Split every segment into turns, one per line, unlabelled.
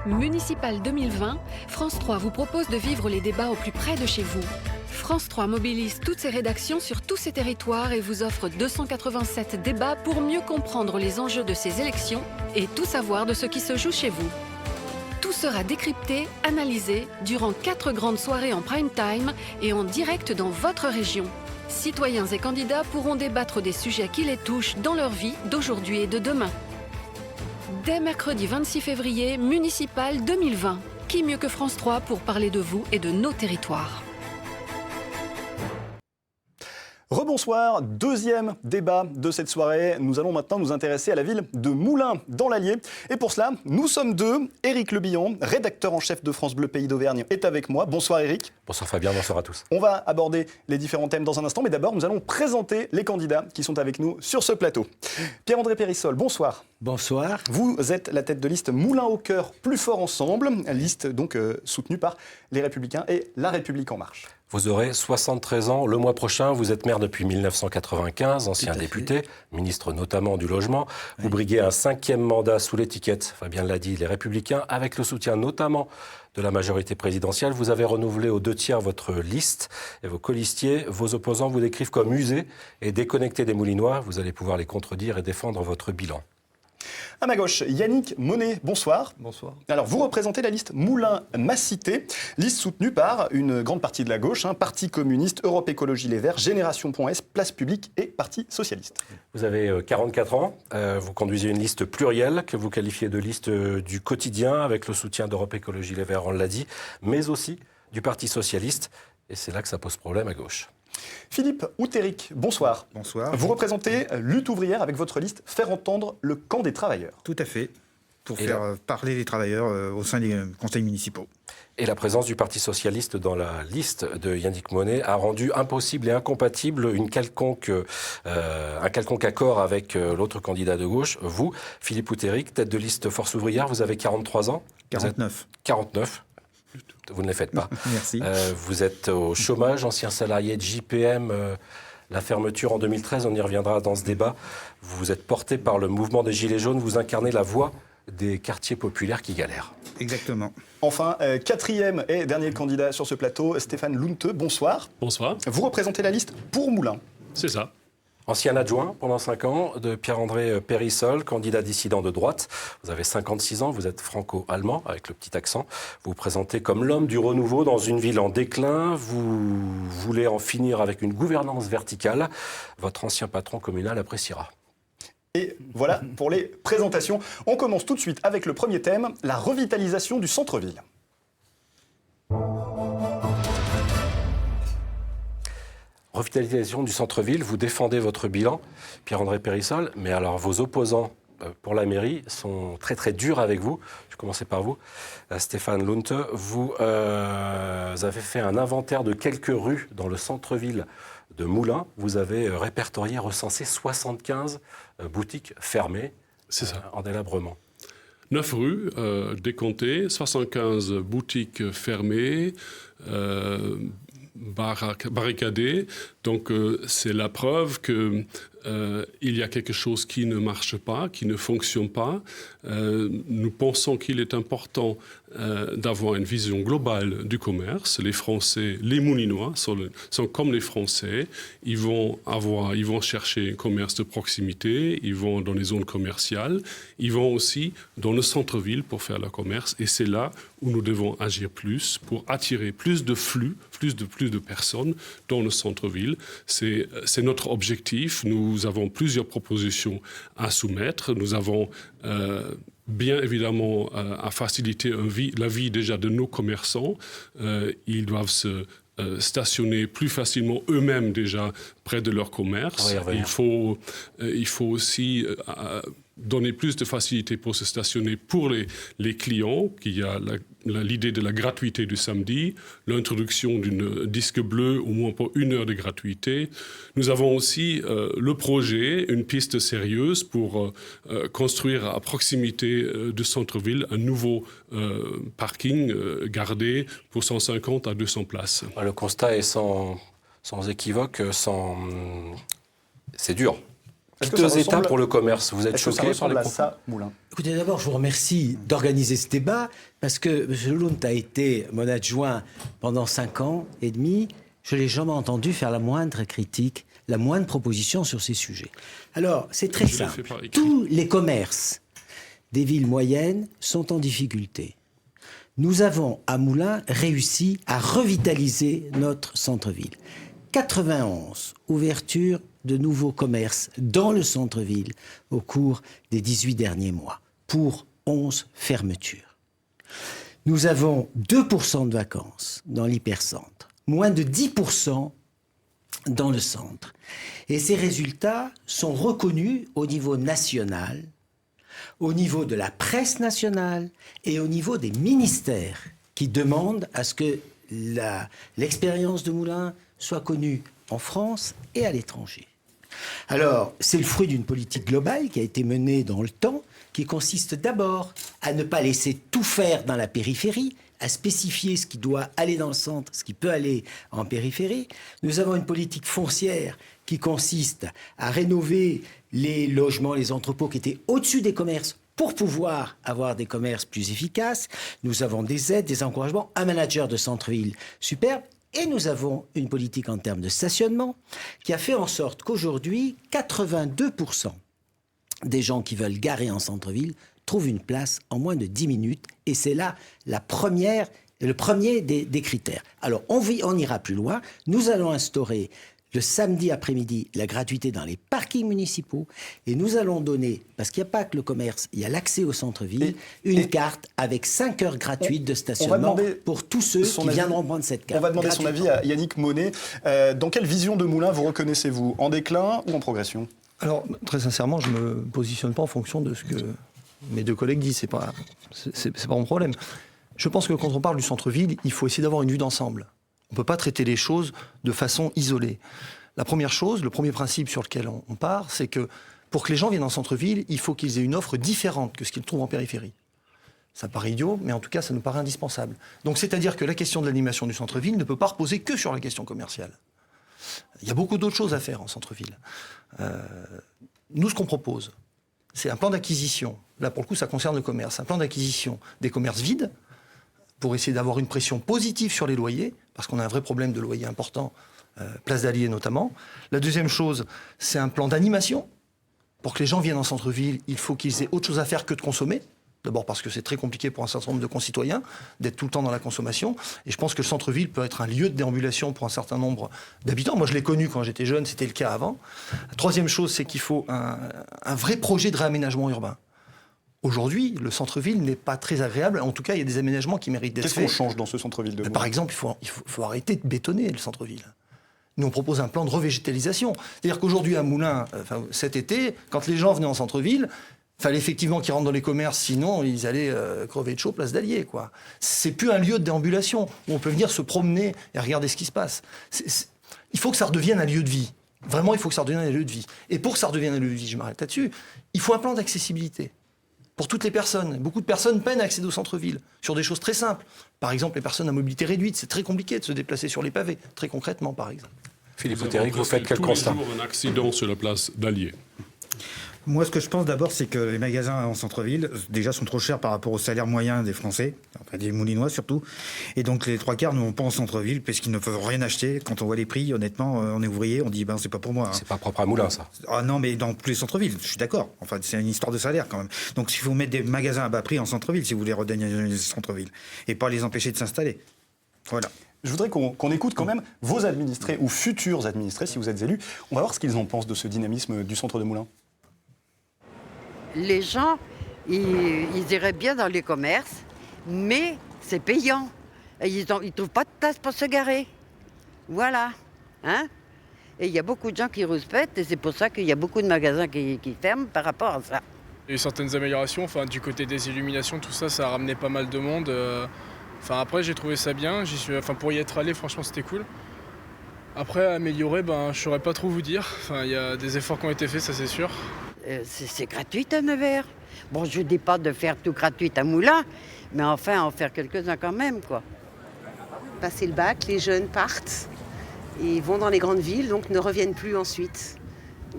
Municipal 2020, France 3 vous propose de vivre les débats au plus près de chez vous. France 3 mobilise toutes ses rédactions sur tous ses territoires et vous offre 287 débats pour mieux comprendre les enjeux de ces élections et tout savoir de ce qui se joue chez vous. Tout sera décrypté, analysé durant 4 grandes soirées en prime time et en direct dans votre région. Citoyens et candidats pourront débattre des sujets qui les touchent dans leur vie d'aujourd'hui et de demain. Dès mercredi 26 février, Municipal 2020. Qui mieux que France 3 pour parler de vous et de nos territoires?
Rebonsoir, deuxième débat de cette soirée. Nous allons maintenant nous intéresser à la ville de Moulins, dans l'Allier. Et pour cela, nous sommes deux. Éric Lebillon, rédacteur en chef de France Bleu Pays d'Auvergne, est avec moi. Bonsoir Éric.
Bonsoir Fabien, bonsoir à tous.
On va aborder les différents thèmes dans un instant, mais d'abord, nous allons présenter les candidats qui sont avec nous sur ce plateau. Pierre-André Périssol, bonsoir.
Bonsoir.
Vous êtes la tête de liste Moulins au cœur, plus fort ensemble, liste donc soutenue par les Républicains et La République en marche.
Vous aurez 73 ans le mois prochain, vous êtes maire depuis 1995, ancien député, ministre notamment du logement. Vous briguez un 5e mandat sous l'étiquette, Fabien l'a dit, les Républicains, avec le soutien notamment de la majorité présidentielle. Vous avez renouvelé aux 2/3 votre liste et vos colistiers. Vos opposants vous décrivent comme usés et déconnectés des Moulinois. Vous allez pouvoir les contredire et défendre votre bilan.
À ma gauche, Yannick Monet, bonsoir.
Bonsoir.
Alors, vous représentez la liste Moulins-Ma Cité, liste soutenue par une grande partie de la gauche, Parti communiste, Europe Écologie Les Verts, Génération.s, Place Publique et Parti Socialiste.
Vous avez 44 ans, vous conduisez une liste plurielle que vous qualifiez de liste du quotidien avec le soutien d'Europe Écologie Les Verts, on l'a dit, mais aussi du Parti Socialiste, et c'est là que ça pose problème à gauche.
Philippe Outéric, bonsoir.
Bonsoir.
Vous représentez Lutte ouvrière avec votre liste Faire entendre le camp des travailleurs.
Tout à fait. Pour faire parler les travailleurs au sein des conseils municipaux.
Et la présence du Parti Socialiste dans la liste de Yannick Monet a rendu impossible et incompatible un quelconque accord avec l'autre candidat de gauche. Vous, Philippe Outéric, tête de liste Force ouvrière, vous avez 43 ans.
49.
49. Vous ne les faites pas.
Merci.
Vous êtes au chômage, ancien salarié de JPM. La fermeture en 2013, on y reviendra dans ce débat. Vous êtes porté par le mouvement des Gilets jaunes. Vous incarnez la voix des quartiers populaires qui galèrent.
Exactement.
Enfin, quatrième et dernier candidat sur ce plateau, Stéphane Lunte, bonsoir.
Bonsoir.
Vous représentez la liste Pour Moulins.
C'est ça.
Ancien adjoint pendant 5 ans de Pierre-André Périssol, candidat dissident de droite. Vous avez 56 ans, vous êtes franco-allemand avec le petit accent. Vous vous présentez comme l'homme du renouveau dans une ville en déclin. Vous voulez en finir avec une gouvernance verticale. Votre ancien patron communal appréciera.
Et voilà pour les présentations. On commence tout de suite avec le premier thème, la revitalisation du centre-ville.
Revitalisation du centre-ville, vous défendez votre bilan, Pierre-André Périssol, mais alors vos opposants pour la mairie sont très très durs avec vous. Je vais commencer par vous, Stéphane Lunte. Vous avez fait un inventaire de quelques rues dans le centre-ville de Moulins. Vous avez répertorié, recensé 75 boutiques fermées en délabrement.
9 rues décomptées, 75 boutiques fermées, barricadées. Donc c'est la preuve que il y a quelque chose qui ne marche pas, qui ne fonctionne pas. Nous pensons qu'il est important d'avoir une vision globale du commerce. Les Français, les Moulinois sont comme les Français. Ils vont chercher un commerce de proximité, ils vont dans les zones commerciales, ils vont aussi dans le centre-ville pour faire leur commerce. Et c'est là où nous devons agir plus pour attirer plus de flux, plus de personnes dans le centre-ville. C'est notre objectif. Nous avons plusieurs propositions à soumettre. Nous avons bien évidemment à faciliter la vie déjà de nos commerçants. Ils doivent se stationner plus facilement eux-mêmes déjà près de leur commerce. Il faut aussi donner plus de facilité pour se stationner pour les clients, qu'il y a l'idée de la gratuité du samedi, l'introduction d'une disque bleu au moins pour 1 heure de gratuité. Nous avons aussi le projet, une piste sérieuse pour construire à proximité du centre-ville un nouveau parking gardé pour 150 à 200 places.
Le constat est sans équivoque, c'est dur.
Est-ce que ça
Piteux état
ressemble-
pour le commerce. Vous êtes
est-ce que ça
choqué par
ressemble
les
à
propos
ça, Moulin?
Écoutez, d'abord, je vous remercie d'organiser ce débat parce que M. Lund a été mon adjoint pendant 5 ans et demi. Je ne l'ai jamais entendu faire la moindre critique, la moindre proposition sur ces sujets. Alors, c'est très
Je l'ai fait
simple.
par écrit.
Tous les commerces des villes moyennes sont en difficulté. Nous avons, à Moulins, réussi à revitaliser notre centre-ville. 91 ouvertures de nouveaux commerces dans le centre-ville au cours des 18 derniers mois, pour 11 fermetures. Nous avons 2% de vacances dans l'hypercentre, moins de 10% dans le centre. Et ces résultats sont reconnus au niveau national, au niveau de la presse nationale et au niveau des ministères qui demandent à ce que l'expérience de Moulins soit connue en France et à l'étranger. Alors, c'est le fruit d'une politique globale qui a été menée dans le temps, qui consiste d'abord à ne pas laisser tout faire dans la périphérie, à spécifier ce qui doit aller dans le centre, ce qui peut aller en périphérie. Nous avons une politique foncière qui consiste à rénover les logements, les entrepôts qui étaient au-dessus des commerces pour pouvoir avoir des commerces plus efficaces. Nous avons des aides, des encouragements, un manager de centre-ville superbe. Et nous avons une politique en termes de stationnement qui a fait en sorte qu'aujourd'hui, 82% des gens qui veulent garer en centre-ville trouvent une place en moins de 10 minutes. Et c'est là le premier des critères. Alors, on ira plus loin. Nous allons instaurer le samedi après-midi la gratuité dans les parkings municipaux. Et nous allons donner, parce qu'il n'y a pas que le commerce, il y a l'accès au centre-ville, une carte avec 5 heures gratuites de stationnement pour tous ceux qui viendront prendre cette carte.
On va demander son avis à Yannick Monet. Dans quelle vision de Moulins vous reconnaissez-vous? En déclin ou en progression?
Alors, très sincèrement, je ne me positionne pas en fonction de ce que mes deux collègues disent. C'est pas mon problème. Je pense que quand on parle du centre-ville, il faut essayer d'avoir une vue d'ensemble. On ne peut pas traiter les choses de façon isolée. La première chose, le premier principe sur lequel on part, c'est que pour que les gens viennent en centre-ville, il faut qu'ils aient une offre différente que ce qu'ils trouvent en périphérie. Ça paraît idiot, mais en tout cas, ça nous paraît indispensable. Donc, c'est-à-dire que la question de l'animation du centre-ville ne peut pas reposer que sur la question commerciale. Il y a beaucoup d'autres choses à faire en centre-ville. Nous, ce qu'on propose, c'est un plan d'acquisition. Là, pour le coup, ça concerne le commerce. Un plan d'acquisition des commerces vides pour essayer d'avoir une pression positive sur les loyers, parce qu'on a un vrai problème de loyer important, Place d'Allier notamment. La deuxième chose, c'est un plan d'animation. Pour que les gens viennent en centre-ville, il faut qu'ils aient autre chose à faire que de consommer. D'abord parce que c'est très compliqué pour un certain nombre de concitoyens d'être tout le temps dans la consommation. Et je pense que le centre-ville peut être un lieu de déambulation pour un certain nombre d'habitants. Moi, je l'ai connu quand j'étais jeune, c'était le cas avant. La troisième chose, c'est qu'il faut un vrai projet de réaménagement urbain. Aujourd'hui, le centre-ville n'est pas très agréable. En tout cas, il y a des aménagements qui méritent d'être faits.
Qu'est-ce qu'on change dans ce centre-ville de Moulins?
Par exemple, il faut arrêter de bétonner le centre-ville. Nous, on propose un plan de revégétalisation. C'est-à-dire qu'aujourd'hui, à Moulins, cet été, quand les gens venaient en centre-ville, il fallait effectivement qu'ils rentrent dans les commerces, sinon ils allaient crever de chaud place d'Allier, quoi. C'est plus un lieu de déambulation où on peut venir se promener et regarder ce qui se passe. Il faut que ça redevienne un lieu de vie. Vraiment, il faut que ça redevienne un lieu de vie. Et pour que ça redevienne un lieu de vie, je m'arrête là-dessus, il faut un plan d'accessibilité pour toutes les personnes. Beaucoup de personnes peinent à accéder au centre-ville sur des choses très simples. Par exemple, les personnes à mobilité réduite, c'est très compliqué de se déplacer sur les pavés, très concrètement, par exemple.
Philippe Oudéric, vous faites quel
tous
constat?
les jours un accident sur la place d'Allier.
Moi, ce que je pense d'abord, c'est que les magasins en centre-ville, déjà, sont trop chers par rapport au salaire moyen des Français, enfin des Moulinois surtout. Et donc, les trois quarts ne vont pas en centre-ville parce qu'ils ne peuvent rien acheter. Quand on voit les prix, honnêtement, on est ouvrier, on dit, c'est pas pour moi. Hein.
C'est pas propre à Moulins, ça.
Ah non, mais dans tous les centres-villes, je suis d'accord. Enfin, c'est une histoire de salaire quand même. Donc, il faut mettre des magasins à bas prix en centre-ville si vous voulez redynamiser les centres-villes et pas les empêcher de s'installer. Voilà.
Je voudrais qu'on écoute quand même vos administrés ou futurs administrés, si vous êtes élus. On va voir ce qu'ils en pensent de ce dynamisme du centre de Moulins.
Les gens, ils iraient bien dans les commerces, mais c'est payant. Ils ne trouvent pas de place pour se garer. Voilà. Hein? Et il y a beaucoup de gens qui respectent, et c'est pour ça qu'il y a beaucoup de magasins qui ferment par rapport à ça.
Il y a eu certaines améliorations, du côté des illuminations, tout ça, ça a ramené pas mal de monde. Après, j'ai trouvé ça bien. Pour y être allé, franchement, c'était cool. Après, améliorer, je ne saurais pas trop vous dire. Il y a des efforts qui ont été faits, ça c'est sûr.
C'est gratuit à Nevers. Bon, je ne dis pas de faire tout gratuit à Moulins, mais enfin, en faire quelques-uns quand même, quoi.
Passer le bac, les jeunes partent et vont dans les grandes villes, donc ne reviennent plus ensuite.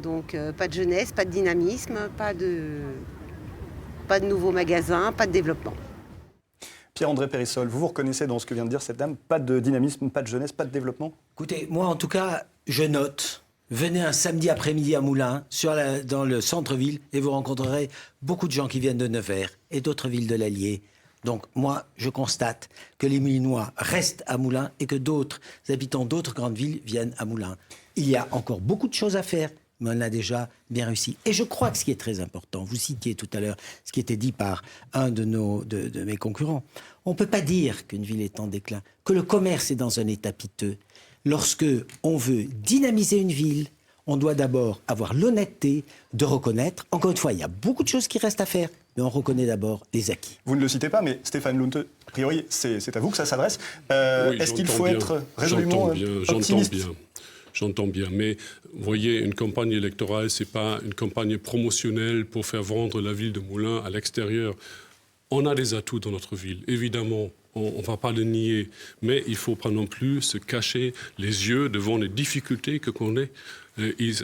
Donc pas de jeunesse, pas de dynamisme, pas de nouveaux magasins, pas de développement.
Pierre-André Périssol, vous vous reconnaissez dans ce que vient de dire cette dame? Pas de dynamisme, pas de jeunesse, pas de développement?
Écoutez, moi en tout cas, je note. Venez un samedi après-midi à Moulins, dans le centre-ville, et vous rencontrerez beaucoup de gens qui viennent de Nevers et d'autres villes de l'Allier. Donc moi, je constate que les Moulinois restent à Moulins et que d'autres habitants d'autres grandes villes viennent à Moulins. Il y a encore beaucoup de choses à faire, mais on a déjà bien réussi. Et je crois que ce qui est très important, vous citiez tout à l'heure ce qui était dit par un de mes concurrents, on ne peut pas dire qu'une ville est en déclin, que le commerce est dans un état piteux. Lorsque on veut dynamiser une ville, on doit d'abord avoir l'honnêteté de reconnaître, encore une fois, il y a beaucoup de choses qui restent à faire, mais on reconnaît d'abord les acquis.
Vous ne le citez pas, mais Stéphane Lunte, a priori, c'est à vous que ça s'adresse.
Oui,
est-ce qu'il faut être résolument optimiste?
J'entends bien, mais vous voyez, une campagne électorale, ce n'est pas une campagne promotionnelle pour faire vendre la ville de Moulins à l'extérieur. On a des atouts dans notre ville, évidemment. On ne va pas le nier, mais il ne faut pas non plus se cacher les yeux devant les difficultés que connaît.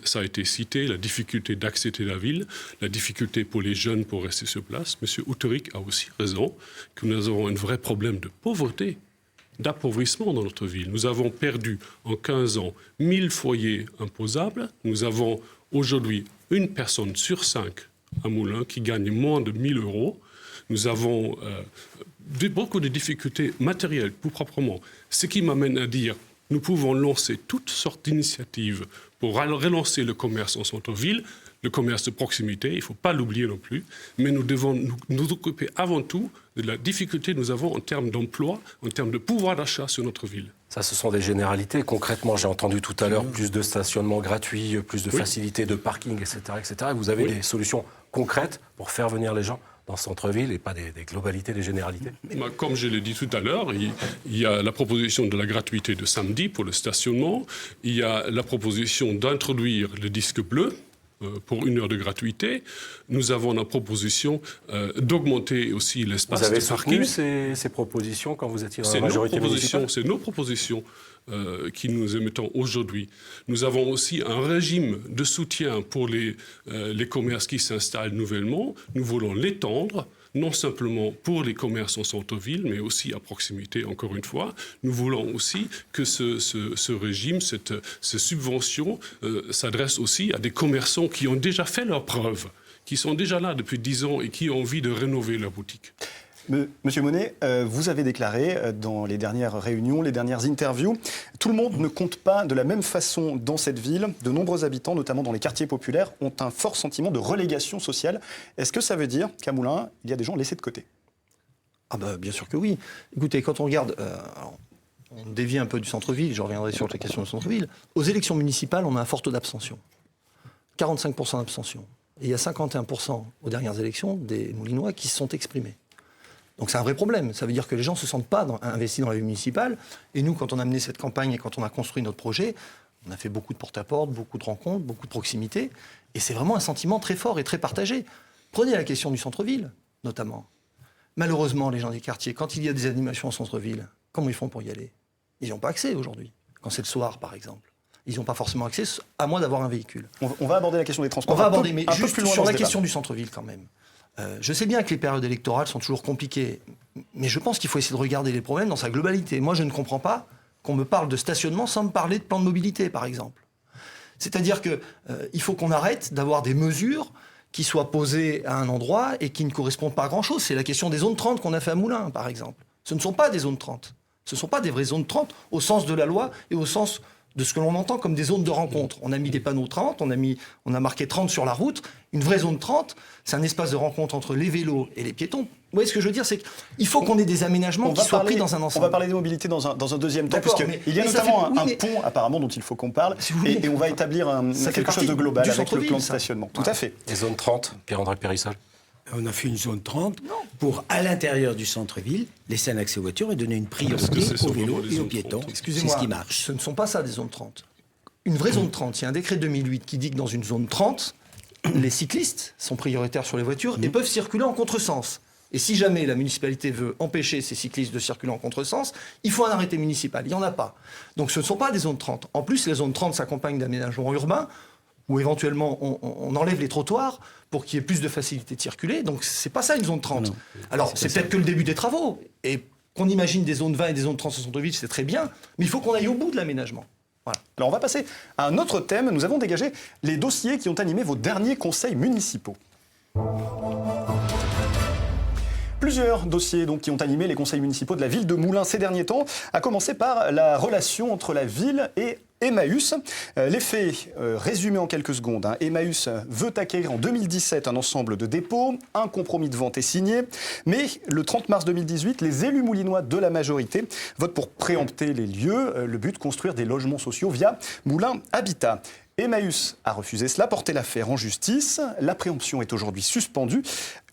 Ça a été cité, la difficulté d'accéder à la ville, la difficulté pour les jeunes pour rester sur place. M. Outeric a aussi raison que nous avons un vrai problème de pauvreté, d'appauvrissement dans notre ville. Nous avons perdu en 15 ans 1000 foyers imposables. Nous avons aujourd'hui une personne sur 5 à Moulins qui gagne moins de 1000 euros. Nous avons beaucoup de difficultés matérielles, plus proprement. Ce qui m'amène à dire, nous pouvons lancer toutes sortes d'initiatives pour relancer le commerce en centre-ville, le commerce de proximité, il ne faut pas l'oublier non plus, mais nous devons nous occuper avant tout de la difficulté que nous avons en termes d'emploi, en termes de pouvoir d'achat sur notre ville.
Ça, ce sont des généralités. Concrètement, j'ai entendu tout à l'heure plus de stationnement gratuit, plus de facilités de parking, etc. etc. Vous avez des solutions concrètes pour faire venir les gens dans le centre-ville et pas des globalités, des généralités.
Comme je l'ai dit tout à l'heure, il y a la proposition de la gratuité de samedi pour le stationnement, il y a la proposition d'introduire le disque bleu pour 1 heure de gratuité. Nous avons la proposition d'augmenter aussi l'espace de parking.
Vous avez soutenu ces propositions quand vous étiez dans la majorité municipale?
C'est nos propositions qui nous émettons aujourd'hui. Nous avons aussi un régime de soutien pour les commerces qui s'installent nouvellement. Nous voulons l'étendre, non simplement pour les commerces en centre-ville, mais aussi à proximité, encore une fois. Nous voulons aussi que ce régime, ces subventions, s'adressent aussi à des commerçants qui ont déjà fait leurs preuves, qui sont déjà là depuis 10 ans et qui ont envie de rénover leur boutique.
Monsieur Monet, vous avez déclaré dans les dernières réunions, les dernières interviews, tout le monde ne compte pas de la même façon dans cette ville. De nombreux habitants, notamment dans les quartiers populaires, ont un fort sentiment de relégation sociale. Est-ce que ça veut dire qu'à Moulins, il y a des gens laissés de côté?
Ah bah, bien sûr que oui. Écoutez, quand on regarde, on dévie un peu du centre-ville, je reviendrai sur la question du centre-ville. Aux élections municipales, on a un fort taux d'abstention. 45% d'abstention. Et il y a 51% aux dernières élections des Moulinois qui se sont exprimés. Donc c'est un vrai problème. Ça veut dire que les gens ne se sentent pas investis dans la vie municipale. Et nous, quand on a mené cette campagne et quand on a construit notre projet, on a fait beaucoup de porte-à-porte, beaucoup de rencontres, beaucoup de proximité. Et c'est vraiment un sentiment très fort et très partagé. Prenez la question du centre-ville, notamment. Malheureusement, les gens des quartiers, quand il y a des animations au centre-ville, comment ils font pour y aller? Ils n'ont pas accès aujourd'hui. Quand c'est le soir, par exemple. Ils n'ont pas forcément accès, à moins d'avoir un véhicule.
On va aborder la question des transports.
On va aborder, mais
un peu
juste
plus loin
sur
dans
la
ce
question
débat.
du centre-ville, quand même. Je sais bien que les périodes électorales sont toujours compliquées, mais je pense qu'il faut essayer de regarder les problèmes dans sa globalité. Moi, je ne comprends pas qu'on me parle de stationnement sans me parler de plan de mobilité, par exemple. C'est-à-dire qu'il faut qu'on arrête d'avoir des mesures qui soient posées à un endroit et qui ne correspondent pas à grand-chose. C'est la question des zones 30 qu'on a fait à Moulins, par exemple. Ce ne sont pas des zones 30. Ce ne sont pas des vraies zones 30 au sens de la loi et au sens de ce que l'on entend comme des zones de rencontre. On a mis des panneaux 30, on a marqué 30 sur la route. Une vraie zone 30, c'est un espace de rencontre entre les vélos et les piétons. Vous voyez ce que je veux dire, c'est qu'il faut qu'on ait des aménagements qui soient pris dans un ensemble.
On va parler des mobilités dans un deuxième temps, puisqu'il y a notamment un pont apparemment dont il faut qu'on parle, et on va établir quelque chose de global avec le plan de stationnement. Tout à fait.
Les zones 30, Pierre-André Périssol.
On a fait une zone 30 pour, à l'intérieur du centre-ville, laisser un accès aux voitures et donner une priorité aux vélos et aux piétons.
Excusez-moi,
c'est ce qui marche.
Ce ne sont pas ça des zones 30. Une vraie zone 30, il y a un décret de 2008 qui dit que dans une zone 30, les cyclistes sont prioritaires sur les voitures et peuvent circuler en contresens. Et si jamais la municipalité veut empêcher ces cyclistes de circuler en contresens, il faut un arrêté municipal. Il n'y en a pas. Donc ce ne sont pas des zones 30. En plus, les zones 30 s'accompagnent d'aménagements urbains. où éventuellement on enlève les trottoirs pour qu'il y ait plus de facilité de circuler. Donc c'est pas ça une zone 30.
Non.
Alors c'est peut-être que le début des travaux. Et qu'on imagine des zones 20 et des zones 30 au centre-ville, c'est très bien, mais il faut qu'on aille au bout de l'aménagement. Voilà.
Alors on va passer à un autre thème. Nous avons dégagé les dossiers qui ont animé vos derniers conseils municipaux. Plusieurs dossiers donc, qui ont animé les conseils municipaux de la ville de Moulins ces derniers temps, à commencer par la relation entre la ville et Emmaüs. Les faits résumés en quelques secondes. Emmaüs veut acquérir en 2017 un ensemble de dépôts, un compromis de vente est signé, mais le 30 mars 2018, les élus moulinois de la majorité votent pour préempter les lieux, le but construire des logements sociaux via Moulins Habitat. Emmaüs a refusé cela, porté l'affaire en justice. La préemption est aujourd'hui suspendue.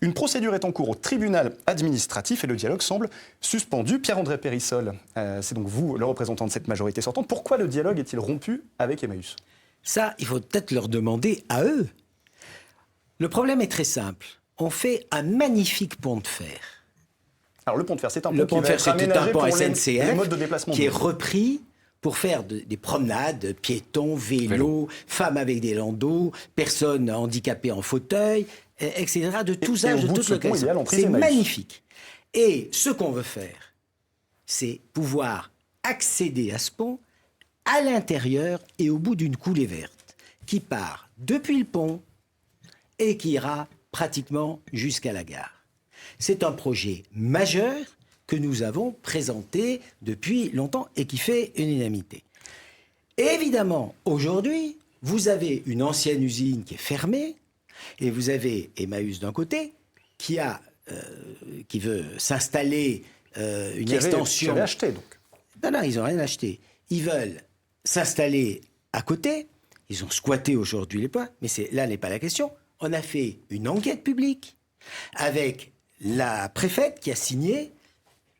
Une procédure est en cours au tribunal administratif et le dialogue semble suspendu. Pierre-André Périssol, c'est donc vous, le représentant de cette majorité sortante. Pourquoi le dialogue est-il rompu avec Emmaüs ?
Ça, il faut peut-être leur demander à eux. Le problème est très simple. On fait un magnifique pont de fer.
Alors le pont de fer, c'est un pont
Le pont de fer, c'est un pont
les
SNCF
modes de déplacement.
qui est repris pour faire des promenades, piétons, vélos, femmes avec des landaux, personnes handicapées en fauteuil, etc. De tous âges, de toute localisation. C'est magnifique. Et ce qu'on veut faire, c'est pouvoir accéder à ce pont à l'intérieur et au bout d'une coulée verte qui part depuis le pont et qui ira pratiquement jusqu'à la gare. C'est un projet majeur que nous avons présenté depuis longtemps et qui fait une unanimité. Évidemment, aujourd'hui, vous avez une ancienne usine qui est fermée et vous avez Emmaüs d'un côté qui veut s'installer une extension.
Qui avait acheté donc.
Non, ils n'ont rien acheté. Ils veulent s'installer à côté. Ils ont squatté aujourd'hui les points, mais là n'est pas la question. On a fait une enquête publique avec la préfète qui a signé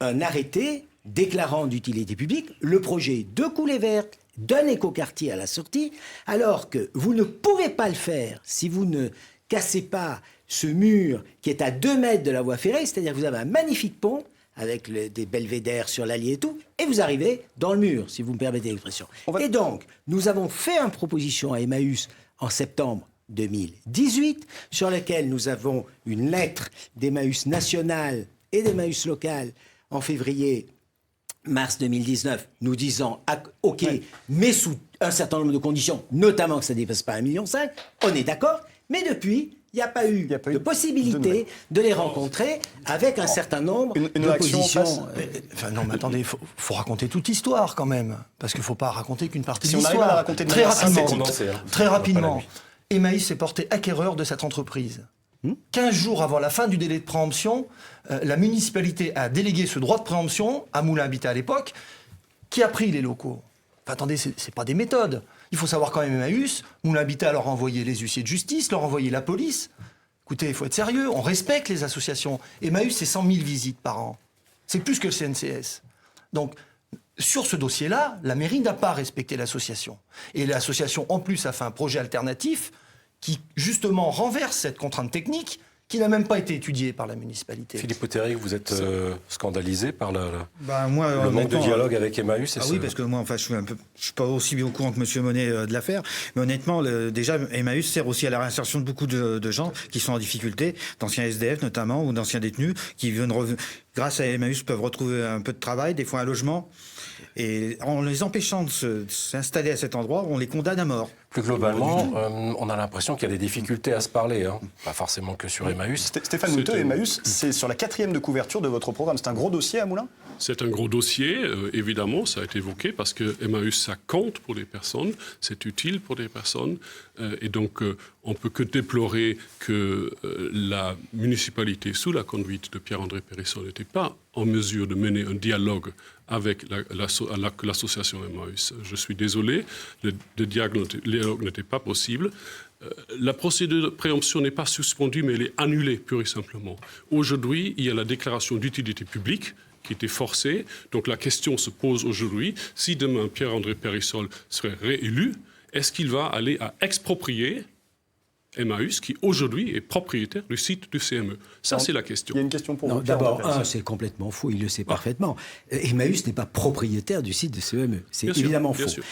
un arrêté déclarant d'utilité publique le projet de coulée verte d'un écoquartier à la sortie, alors que vous ne pouvez pas le faire si vous ne cassez pas ce mur qui est à 2 mètres de la voie ferrée, c'est-à-dire que vous avez un magnifique pont avec des belvédères sur l'Allier et tout, et vous arrivez dans le mur, si vous me permettez l'expression. Et donc, nous avons fait une proposition à Emmaüs en septembre 2018, sur laquelle nous avons une lettre d'Emmaüs national et d'Emmaüs local en février-mars 2019, nous disant OK, mais sous un certain nombre de conditions, notamment que ça ne dépasse pas 1,5 million, on est d'accord, mais depuis, il n'y a pas eu de possibilité de les rencontrer avec un certain nombre de positions.
Enfin non, mais attendez, faut raconter toute l'histoire quand même, parce qu'il ne faut pas raconter qu'une partie de
on arrive à la
l'histoire.
raconter de
Très
manière
rapidement,
synthétique.
très rapidement. Emmaüs s'est porté acquéreur de cette entreprise. 15 jours avant la fin du délai de préemption, la municipalité a délégué ce droit de préemption à Moulins Habitat à l'époque, qui a pris les locaux. Enfin, attendez, c'est pas des méthodes. Il faut savoir quand même Emmaüs, Moulins Habitat leur a envoyé les huissiers de justice, leur a envoyé la police. Écoutez, il faut être sérieux, on respecte les associations. Emmaüs, c'est 100 000 visites par an. C'est plus que le CNCS. Donc, sur ce dossier-là, la mairie n'a pas respecté l'association. Et l'association, en plus, a fait un projet alternatif qui, justement, renverse cette contrainte technique qui n'a même pas été étudiée par la municipalité.
Philippe Othéric, vous êtes scandalisé par le
Moi,
manque de dialogue avec Emmaüs.
Oui, parce que moi, enfin, je suis pas aussi bien au courant que M. Monet de l'affaire, mais honnêtement, déjà, Emmaüs sert aussi à la réinsertion de beaucoup de gens qui sont en difficulté, d'anciens SDF notamment, ou d'anciens détenus, qui grâce à Emmaüs, peuvent retrouver un peu de travail, des fois un logement. Et en les empêchant de s'installer à cet endroit, on les condamne à mort.
Plus globalement, on a l'impression qu'il y a des difficultés à se parler, pas forcément que sur Emmaüs.
Stéphane Mouteux, Emmaüs, c'est sur la 4e de couverture de votre programme. C'est un gros dossier à Moulins ?
C'est un gros dossier, évidemment, ça a été évoqué, parce que Emmaüs, ça compte pour les personnes, c'est utile pour les personnes, et donc on ne peut que déplorer que la municipalité, sous la conduite de Pierre-André Périssol, n'était pas en mesure de mener un dialogue avec l'association Emmaüs. Je suis désolé, le dialogue n'était pas possible. La procédure de préemption n'est pas suspendue, mais elle est annulée, pure et simplement. Aujourd'hui, il y a la déclaration d'utilité publique qui était forcée. Donc la question se pose aujourd'hui, si demain Pierre-André Périssol serait réélu, est-ce qu'il va aller à exproprier Emmaüs, qui aujourd'hui est propriétaire du site du CME? Ça, c'est la question.
Il y a une question pour vous.
D'abord, c'est complètement faux, il le sait parfaitement. Emmaüs n'est pas propriétaire du site du CME. C'est évidemment faux.
Sûr.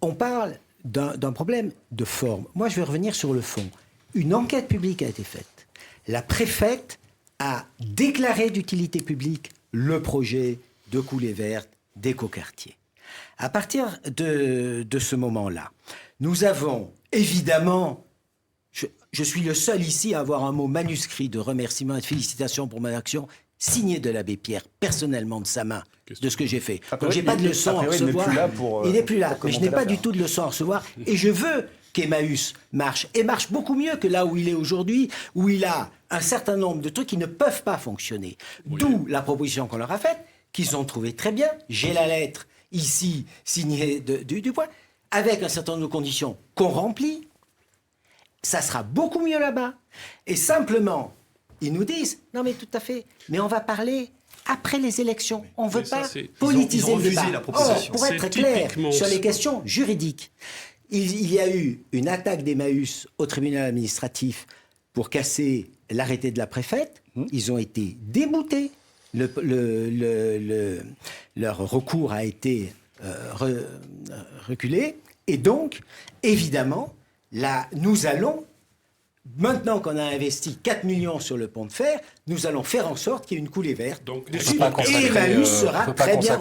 On parle d'un problème de forme. Moi, je vais revenir sur le fond. Une enquête publique a été faite. La préfète a déclaré d'utilité publique le projet de coulée verte d'écoquartier. À partir de ce moment-là, nous avons évidemment... Je suis le seul ici à avoir un mot manuscrit de remerciement et de félicitations pour mon action, signé de l'abbé Pierre, personnellement de sa main, de ce que j'ai fait. Donc j'ai pas de leçon à recevoir. Il n'est plus là, mais je n'ai pas du tout de leçon à recevoir. Et je veux qu'Emmaüs marche, et marche beaucoup mieux que là où il est aujourd'hui, où il a un certain nombre de trucs qui ne peuvent pas fonctionner. Oui. D'où la proposition qu'on leur a faite, qu'ils ont trouvé très bien. J'ai la lettre ici, signée du point, avec un certain nombre de conditions qu'on remplit. Ça sera beaucoup mieux là-bas. Et simplement, ils nous disent, non mais tout à fait, mais on va parler après les élections. On ne veut pas politiser le débat. Or, pour être clair sur les questions juridiques, il y a eu une attaque d'Emmaüs au tribunal administratif pour casser l'arrêté de la préfète. Ils ont été déboutés. Leur recours a été reculé. Et donc, évidemment, là, nous allons, maintenant qu'on a investi 4 millions sur le pont de fer, nous allons faire en sorte qu'il y ait une coulée verte.
Donc,
et Emmaüs sera très bien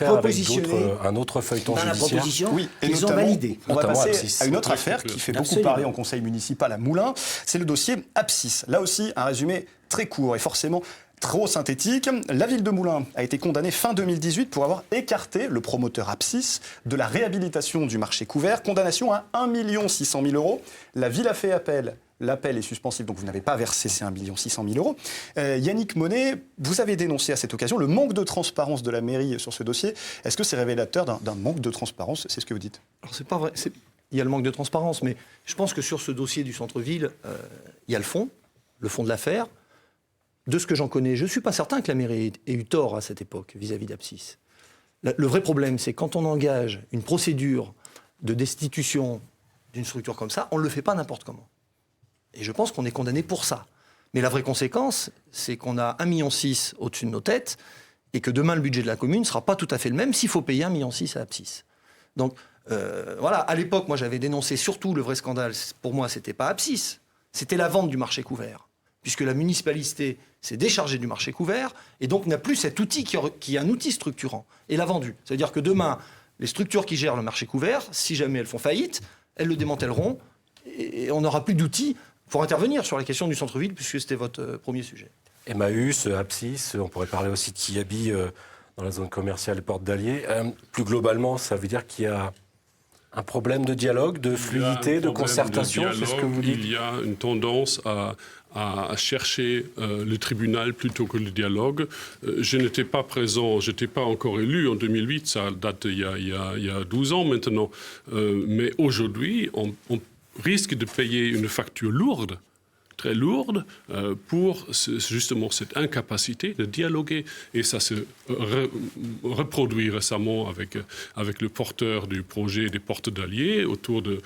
repositionné
un autre feuilleton
dans la proposition qu'ils ont validée.
On va passer à une autre affaire qui fait beaucoup parler en conseil municipal à Moulins, c'est le dossier Apsis. Là aussi, un résumé très court et forcément trop synthétique. La ville de Moulins a été condamnée fin 2018 pour avoir écarté le promoteur Apsis de la réhabilitation du marché couvert. Condamnation à 1 600 000 €. La ville a fait appel. L'appel est suspensif, donc vous n'avez pas versé ces 1 600 000 €. Yannick Monet, vous avez dénoncé à cette occasion le manque de transparence de la mairie sur ce dossier. Est-ce que c'est révélateur d'un manque de transparence? C'est ce que vous dites?
Alors, c'est pas vrai. Il y a le manque de transparence, mais je pense que sur ce dossier du centre-ville, il y a le fond de l'affaire. De ce que j'en connais, je ne suis pas certain que la mairie ait eu tort à cette époque vis-à-vis d'Apsis. Le vrai problème, c'est quand on engage une procédure de destitution d'une structure comme ça, on ne le fait pas n'importe comment. Et je pense qu'on est condamné pour ça. Mais la vraie conséquence, c'est qu'on a 1,6 million au-dessus de nos têtes et que demain, le budget de la commune ne sera pas tout à fait le même s'il faut payer 1,6 million à Apsis. Donc, voilà, à l'époque, moi, j'avais dénoncé surtout le vrai scandale. Pour moi, ce n'était pas Apsis, c'était la vente du marché couvert. Puisque la municipalité s'est déchargée du marché couvert et donc n'a plus cet outil qui est un outil structurant et l'a vendu. C'est-à-dire que demain, les structures qui gèrent le marché couvert, si jamais elles font faillite, elles le démantèleront et on n'aura plus d'outils pour intervenir sur la question du centre-ville, puisque c'était votre premier sujet.
Emmaüs, Apsis, on pourrait parler aussi de Kiabi dans la zone commerciale Porte d'Allier. Plus globalement, ça veut dire qu'il y a un problème de dialogue, de fluidité, de concertation, c'est ce que vous dites?
Il y a une tendance à chercher le tribunal plutôt que le dialogue. Je n'étais pas présent, je n'étais pas encore élu en 2008, ça date il y a 12 ans maintenant. Mais aujourd'hui, on risque de payer une facture lourde, très lourde, pour justement cette incapacité de dialoguer. Et ça se reproduit récemment avec le porteur du projet des Portes d'Allier autour de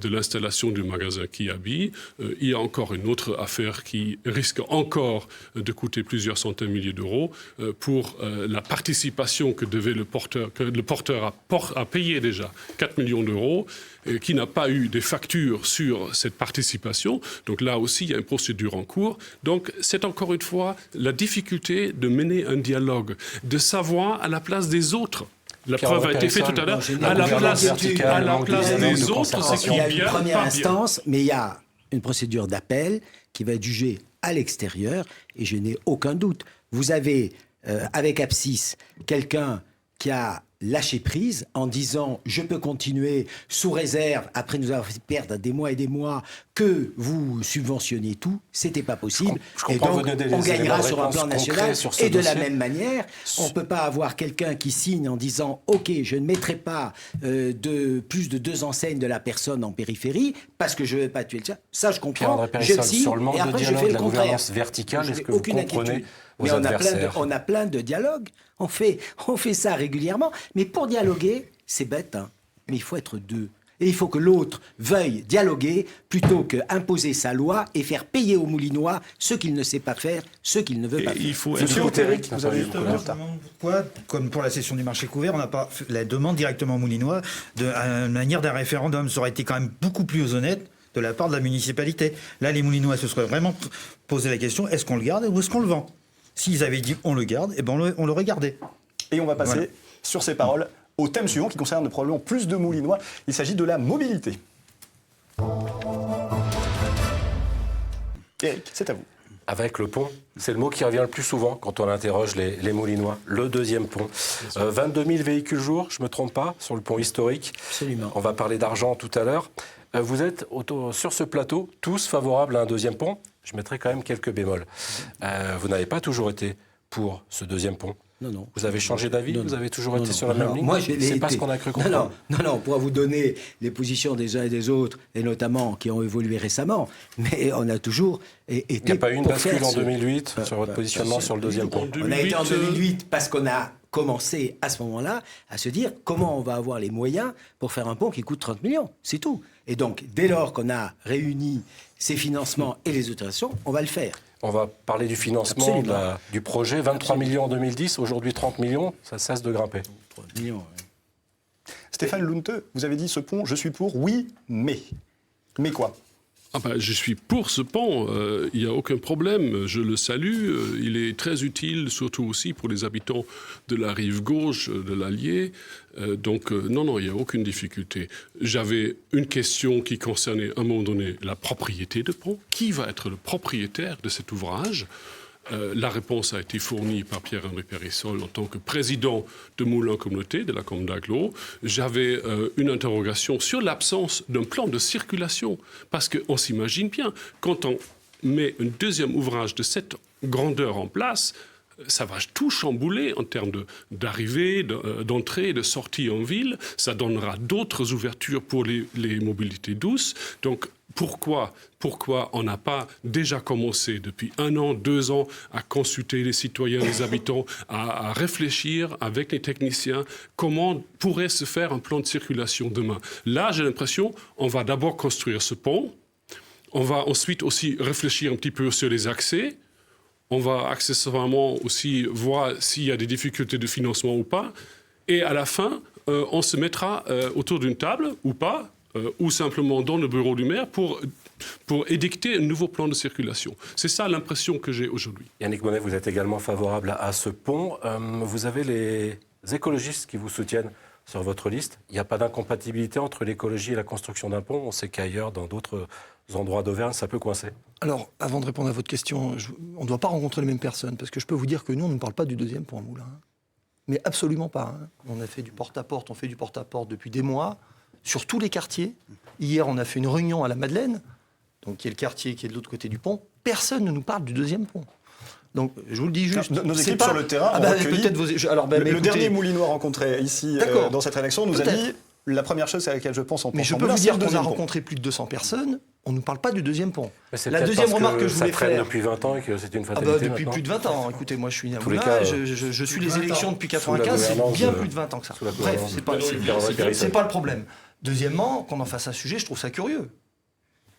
l'installation du magasin Kiabi. Il y a encore une autre affaire qui risque encore de coûter plusieurs centaines de milliers d'euros pour la participation que le porteur a payé déjà 4 millions d'euros, qui n'a pas eu des factures sur cette participation. Donc là aussi, il y a une procédure en cours. Donc c'est encore une fois la difficulté de mener un dialogue, de savoir à la place des autres. La preuve a été faite tout à l'heure. À la place des autres, c'est qu'il y
a une première instance, mais il y a une procédure d'appel qui va être jugée à l'extérieur, et je n'ai aucun doute. Vous avez, avec Apsis, quelqu'un qui a lâché prise en disant « je peux continuer sous réserve, après nous avoir fait perdre des mois et des mois, que vous subventionniez tout », c'était pas possible. Et donc, on gagnera sur un plan national. Et de la même manière, on ne peut pas avoir quelqu'un qui signe en disant « ok, je ne mettrai pas de plus de 2 enseignes de la personne en périphérie, parce que je ne vais pas tuer le tien ». Ça, je comprends, je le signe,
sur le manque
et après,
de
je fais
dialogue,
le
la
contraire.
gouvernance verticale, est-ce que vous comprenez
mais on a plein de dialogues. On fait ça régulièrement. Mais pour dialoguer, c'est bête, hein, mais il faut être 2. Et il faut que l'autre veuille dialoguer plutôt qu'imposer sa loi et faire payer aux Moulinois ce qu'il ne sait pas faire, ce qu'il ne veut pas faire.
Il faut
Monsieur Autéric, vous avez
Pourquoi, comme pour la session du marché couvert, on n'a pas fait la demande directement aux Moulinois de la manière d'un référendum? Ça aurait été quand même beaucoup plus honnête de la part de la municipalité. Là, les Moulinois se seraient vraiment posé la question, est-ce qu'on le garde ou est-ce qu'on le vend? S'ils avaient dit on le garde, eh ben on l'aurait gardé.
Et on va passer
Voilà.
sur ces paroles au thème suivant qui concerne probablement plus de Moulinois. Il s'agit de la mobilité. Éric, c'est à vous.
Avec le pont, c'est le mot qui revient le plus souvent quand on interroge les Moulinois. Le deuxième pont. 22 000 véhicules jour, je ne me trompe pas, sur le pont historique.
Absolument.
On va parler d'argent tout à l'heure. Vous êtes sur ce plateau tous favorables à un deuxième pont. Je mettrai quand même quelques bémols. Vous n'avez pas toujours été pour ce deuxième pont.
Non, non.
Vous avez changé d'avis?
Non,
Vous avez toujours
non,
été
non.
sur la même
Non,
ligne?
moi, je l'ai
C'est pas
été.
ce qu'on a cru comprendre.
Non, on pourra vous donner les positions des uns et des autres, et notamment qui ont évolué récemment, mais on a toujours été
Il n'y a pas eu une
pour
bascule
faire
en
ce-
2008 sur votre positionnement sur le deuxième pont?
On a été en
2008,
2008 parce qu'on a commencé à ce moment-là à se dire comment on va avoir les moyens pour faire un pont qui coûte 30 millions, c'est tout. Et donc, dès lors qu'on a réuni ces financements et les autorisations, on va le faire.
On va parler du financement
Absolument.
du projet. 23 millions en 2010, aujourd'hui 30 millions, ça cesse de grimper.
30 millions, ouais.
Stéphane Lunte, vous avez dit ce pont, je suis pour, oui, mais. Mais quoi?
Je suis pour ce pont, il n'y a aucun problème, je le salue. Il est très utile, surtout aussi pour les habitants de la rive gauche de l'Allier. Non, il n'y a aucune difficulté. J'avais une question qui concernait à un moment donné la propriété de pont. Qui va être le propriétaire de cet ouvrage? La réponse a été fournie par Pierre-André Périssol en tant que président de Moulins Communauté de la Commune d'Aglo. J'avais une interrogation sur l'absence d'un plan de circulation. Parce qu'on s'imagine bien, quand on met un deuxième ouvrage de cette grandeur en place, ça va tout chambouler en termes d'arrivée, d'entrée, de sortie en ville. Ça donnera d'autres ouvertures pour les mobilités douces. Donc, pourquoi on n'a pas déjà commencé depuis 1 an, 2 ans à consulter les citoyens, les habitants, à réfléchir avec les techniciens comment pourrait se faire un plan de circulation demain? Là, j'ai l'impression on va d'abord construire ce pont, on va ensuite aussi réfléchir un petit peu sur les accès, on va accessoirement aussi voir s'il y a des difficultés de financement ou pas, et à la fin, on se mettra autour d'une table ou pas, ou simplement dans le bureau du maire pour édicter un nouveau plan de circulation. C'est ça l'impression que j'ai aujourd'hui.
Yannick Bonnet, vous êtes également favorable à ce pont. Vous avez les écologistes qui vous soutiennent sur votre liste. Il n'y a pas d'incompatibilité entre l'écologie et la construction d'un pont. On sait qu'ailleurs, dans d'autres endroits d'Auvergne, ça peut coincer.
Alors, avant de répondre à votre question, on ne doit pas rencontrer les mêmes personnes, parce que je peux vous dire que nous, on ne parle pas du deuxième pont à Moulins. Mais absolument pas. On a fait du porte-à-porte, on fait du porte-à-porte depuis des mois, sur tous les quartiers. Hier, on a fait une réunion à la Madeleine, donc qui est le quartier qui est de l'autre côté du pont. Personne ne nous parle du deuxième pont. Donc, je vous le dis juste.
Nos
c'est
équipes
pas-
sur le terrain
Ah
ont
bah,
recueilli-
peut-être vos... Alors, bah,
Le
mais écoutez,
dernier Moulinois rencontré ici
D'accord.
dans cette rédaction nous a
Peut-être.
dit la première chose à laquelle je pense en
Mais je
pensant
peux
Moulins,
vous
c'est
dire
le
qu'on a
deuxième pont.
rencontré plus de 200 personnes. On ne nous parle pas du deuxième pont.
Mais c'est
La
peut-être
deuxième
parce
remarque que je
ça
voulais
traîne
faire.
depuis 20 ans et que c'est une
Ah
fatalité
bah, depuis
maintenant.
plus de 20 ans. Écoutez, moi, je suis né à
Tous les
Moulins,
cas,
je suis les élections depuis
Sous la
95, c'est
gouvernance
bien
de-
plus de 20 ans que ça.
sous la
Bref,
gouvernance
c'est pas,
de
c'est-
Pierre-André
c'est-
Périssol.
c'est pas le problème. Deuxièmement, qu'on en fasse un sujet, je trouve ça curieux.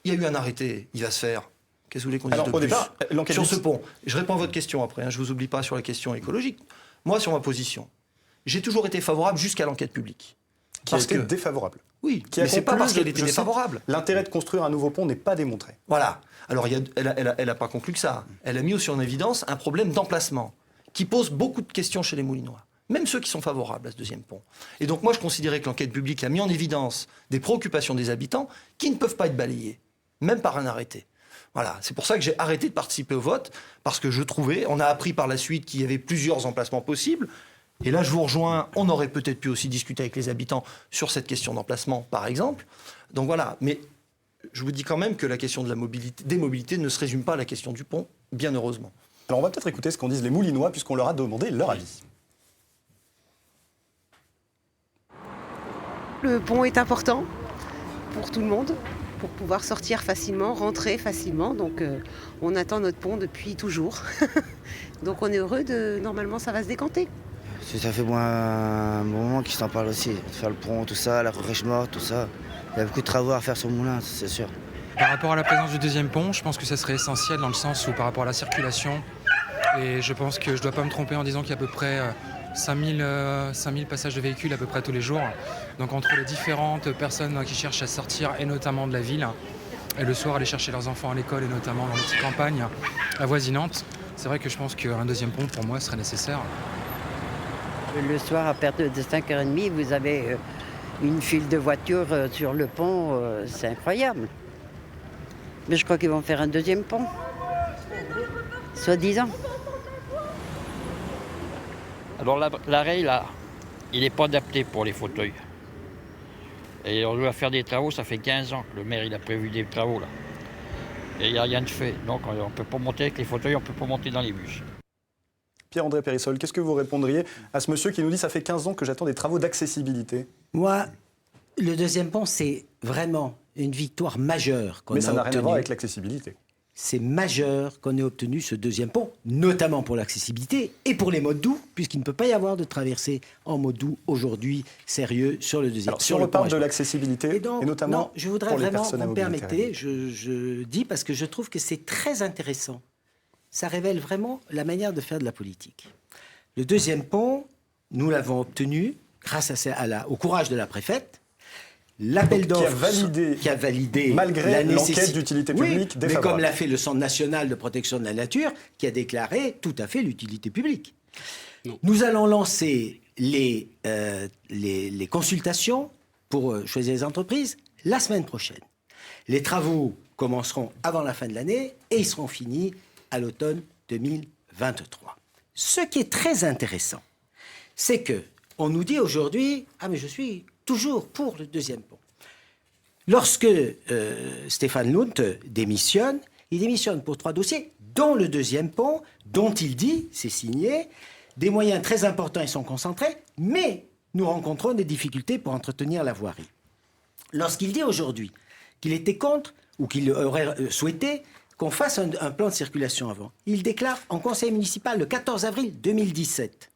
Il y a eu un arrêté, il va se faire. Qu'est-ce que vous voulez qu'on dise
Alors,
de
au
plus
départ, l'enquête
sur
du-
ce pont? Je réponds à votre question après, je ne vous oublie pas sur la question écologique. Moi, sur ma position, j'ai toujours été favorable jusqu'à l'enquête publique.
qui a
Parce
été
que,
défavorable.
oui,
Qui a
mais c'est pas
conclu,
parce qu'elle était
je cite,
défavorable.
L'intérêt de construire un nouveau pont n'est pas démontré.
Voilà. Alors, elle n'a pas conclu que ça. Elle a mis aussi en évidence un problème d'emplacement qui pose beaucoup de questions chez les Moulinois, même ceux qui sont favorables à ce deuxième pont. Et donc, moi, je considérais que l'enquête publique a mis en évidence des préoccupations des habitants qui ne peuvent pas être balayées, même par un arrêté. Voilà. C'est pour ça que j'ai arrêté de participer au vote, parce que je trouvais, on a appris par la suite qu'il y avait plusieurs emplacements possibles. Et là, je vous rejoins, on aurait peut-être pu aussi discuter avec les habitants sur cette question d'emplacement, par exemple. Donc voilà, mais je vous dis quand même que la question de la mobilité, des mobilités ne se résume pas à la question du pont, bien heureusement.
Alors on va peut-être écouter ce qu'en disent les Moulinois puisqu'on leur a demandé leur avis.
Le pont est important pour tout le monde, pour pouvoir sortir facilement, rentrer facilement. Donc on attend notre pont depuis toujours. Donc on est heureux normalement ça va se décanter.
parce que ça fait un bon moment qu'ils s'en parlent aussi. Faire le pont, tout ça, la Roche-Morte, tout ça. Il y a beaucoup de travaux à faire sur Moulins, c'est sûr.
Par rapport à la présence du deuxième pont, je pense que ça serait essentiel dans le sens où par rapport à la circulation, et je pense que je ne dois pas me tromper en disant qu'il y a à peu près 5000 passages de véhicules à peu près tous les jours. Donc entre les différentes personnes qui cherchent à sortir, et notamment de la ville, et le soir aller chercher leurs enfants à l'école, et notamment dans les petites campagnes avoisinantes, c'est vrai que je pense qu'un deuxième pont pour moi serait nécessaire.
Le soir, à partir de 5h30, vous avez une file de voitures sur le pont, c'est incroyable. Mais je crois qu'ils vont faire un deuxième pont, soi-disant.
Alors l'arrêt, là, il n'est pas adapté pour les fauteuils. Et on doit faire des travaux, ça fait 15 ans que le maire il a prévu des travaux là. Et il n'y a rien de fait. Donc on ne peut pas monter avec les fauteuils, on ne peut pas monter dans les bus.
Pierre-André Périssol, qu'est-ce que vous répondriez à ce monsieur qui nous dit « ça fait 15 ans que j'attends des travaux d'accessibilité ».
Moi, le deuxième pont, c'est vraiment une victoire majeure qu'on a obtenue.
Mais ça n'a rien à voir avec l'accessibilité.
C'est majeur qu'on ait obtenu ce deuxième pont, notamment pour l'accessibilité et pour les modes doux, puisqu'il ne peut pas y avoir de traversée en mode doux aujourd'hui sérieux sur le deuxième.
Alors, si on reparle de l'accessibilité, et notamment
non, je voudrais
pour les
vraiment,
personnes à
vous me
mobilité
permettez, je dis parce que je trouve que c'est très intéressant. Ça révèle vraiment la manière de faire de la politique. Le deuxième pont, nous l'avons obtenu grâce au courage de la préfète. L'appel d'offres qui a validé
malgré l'enquête d'utilité publique défavorable.
Mais comme l'a fait le Centre national de protection de la nature, qui a déclaré tout à fait l'utilité publique. Non. Nous allons lancer les consultations pour choisir les entreprises la semaine prochaine. Les travaux commenceront avant la fin de l'année et ils seront finis à l'automne 2023. Ce qui est très intéressant, c'est que on nous dit aujourd'hui « Ah, mais je suis toujours pour le deuxième pont ». Lorsque Stéphane Lund démissionne, il démissionne pour 3 dossiers, dont le deuxième pont, dont il dit, c'est signé, des moyens très importants y sont concentrés, mais nous rencontrons des difficultés pour entretenir la voirie. Lorsqu'il dit aujourd'hui qu'il était contre, ou qu'il aurait souhaité qu'on fasse un plan de circulation avant, il déclare en conseil municipal le 14 avril 2017.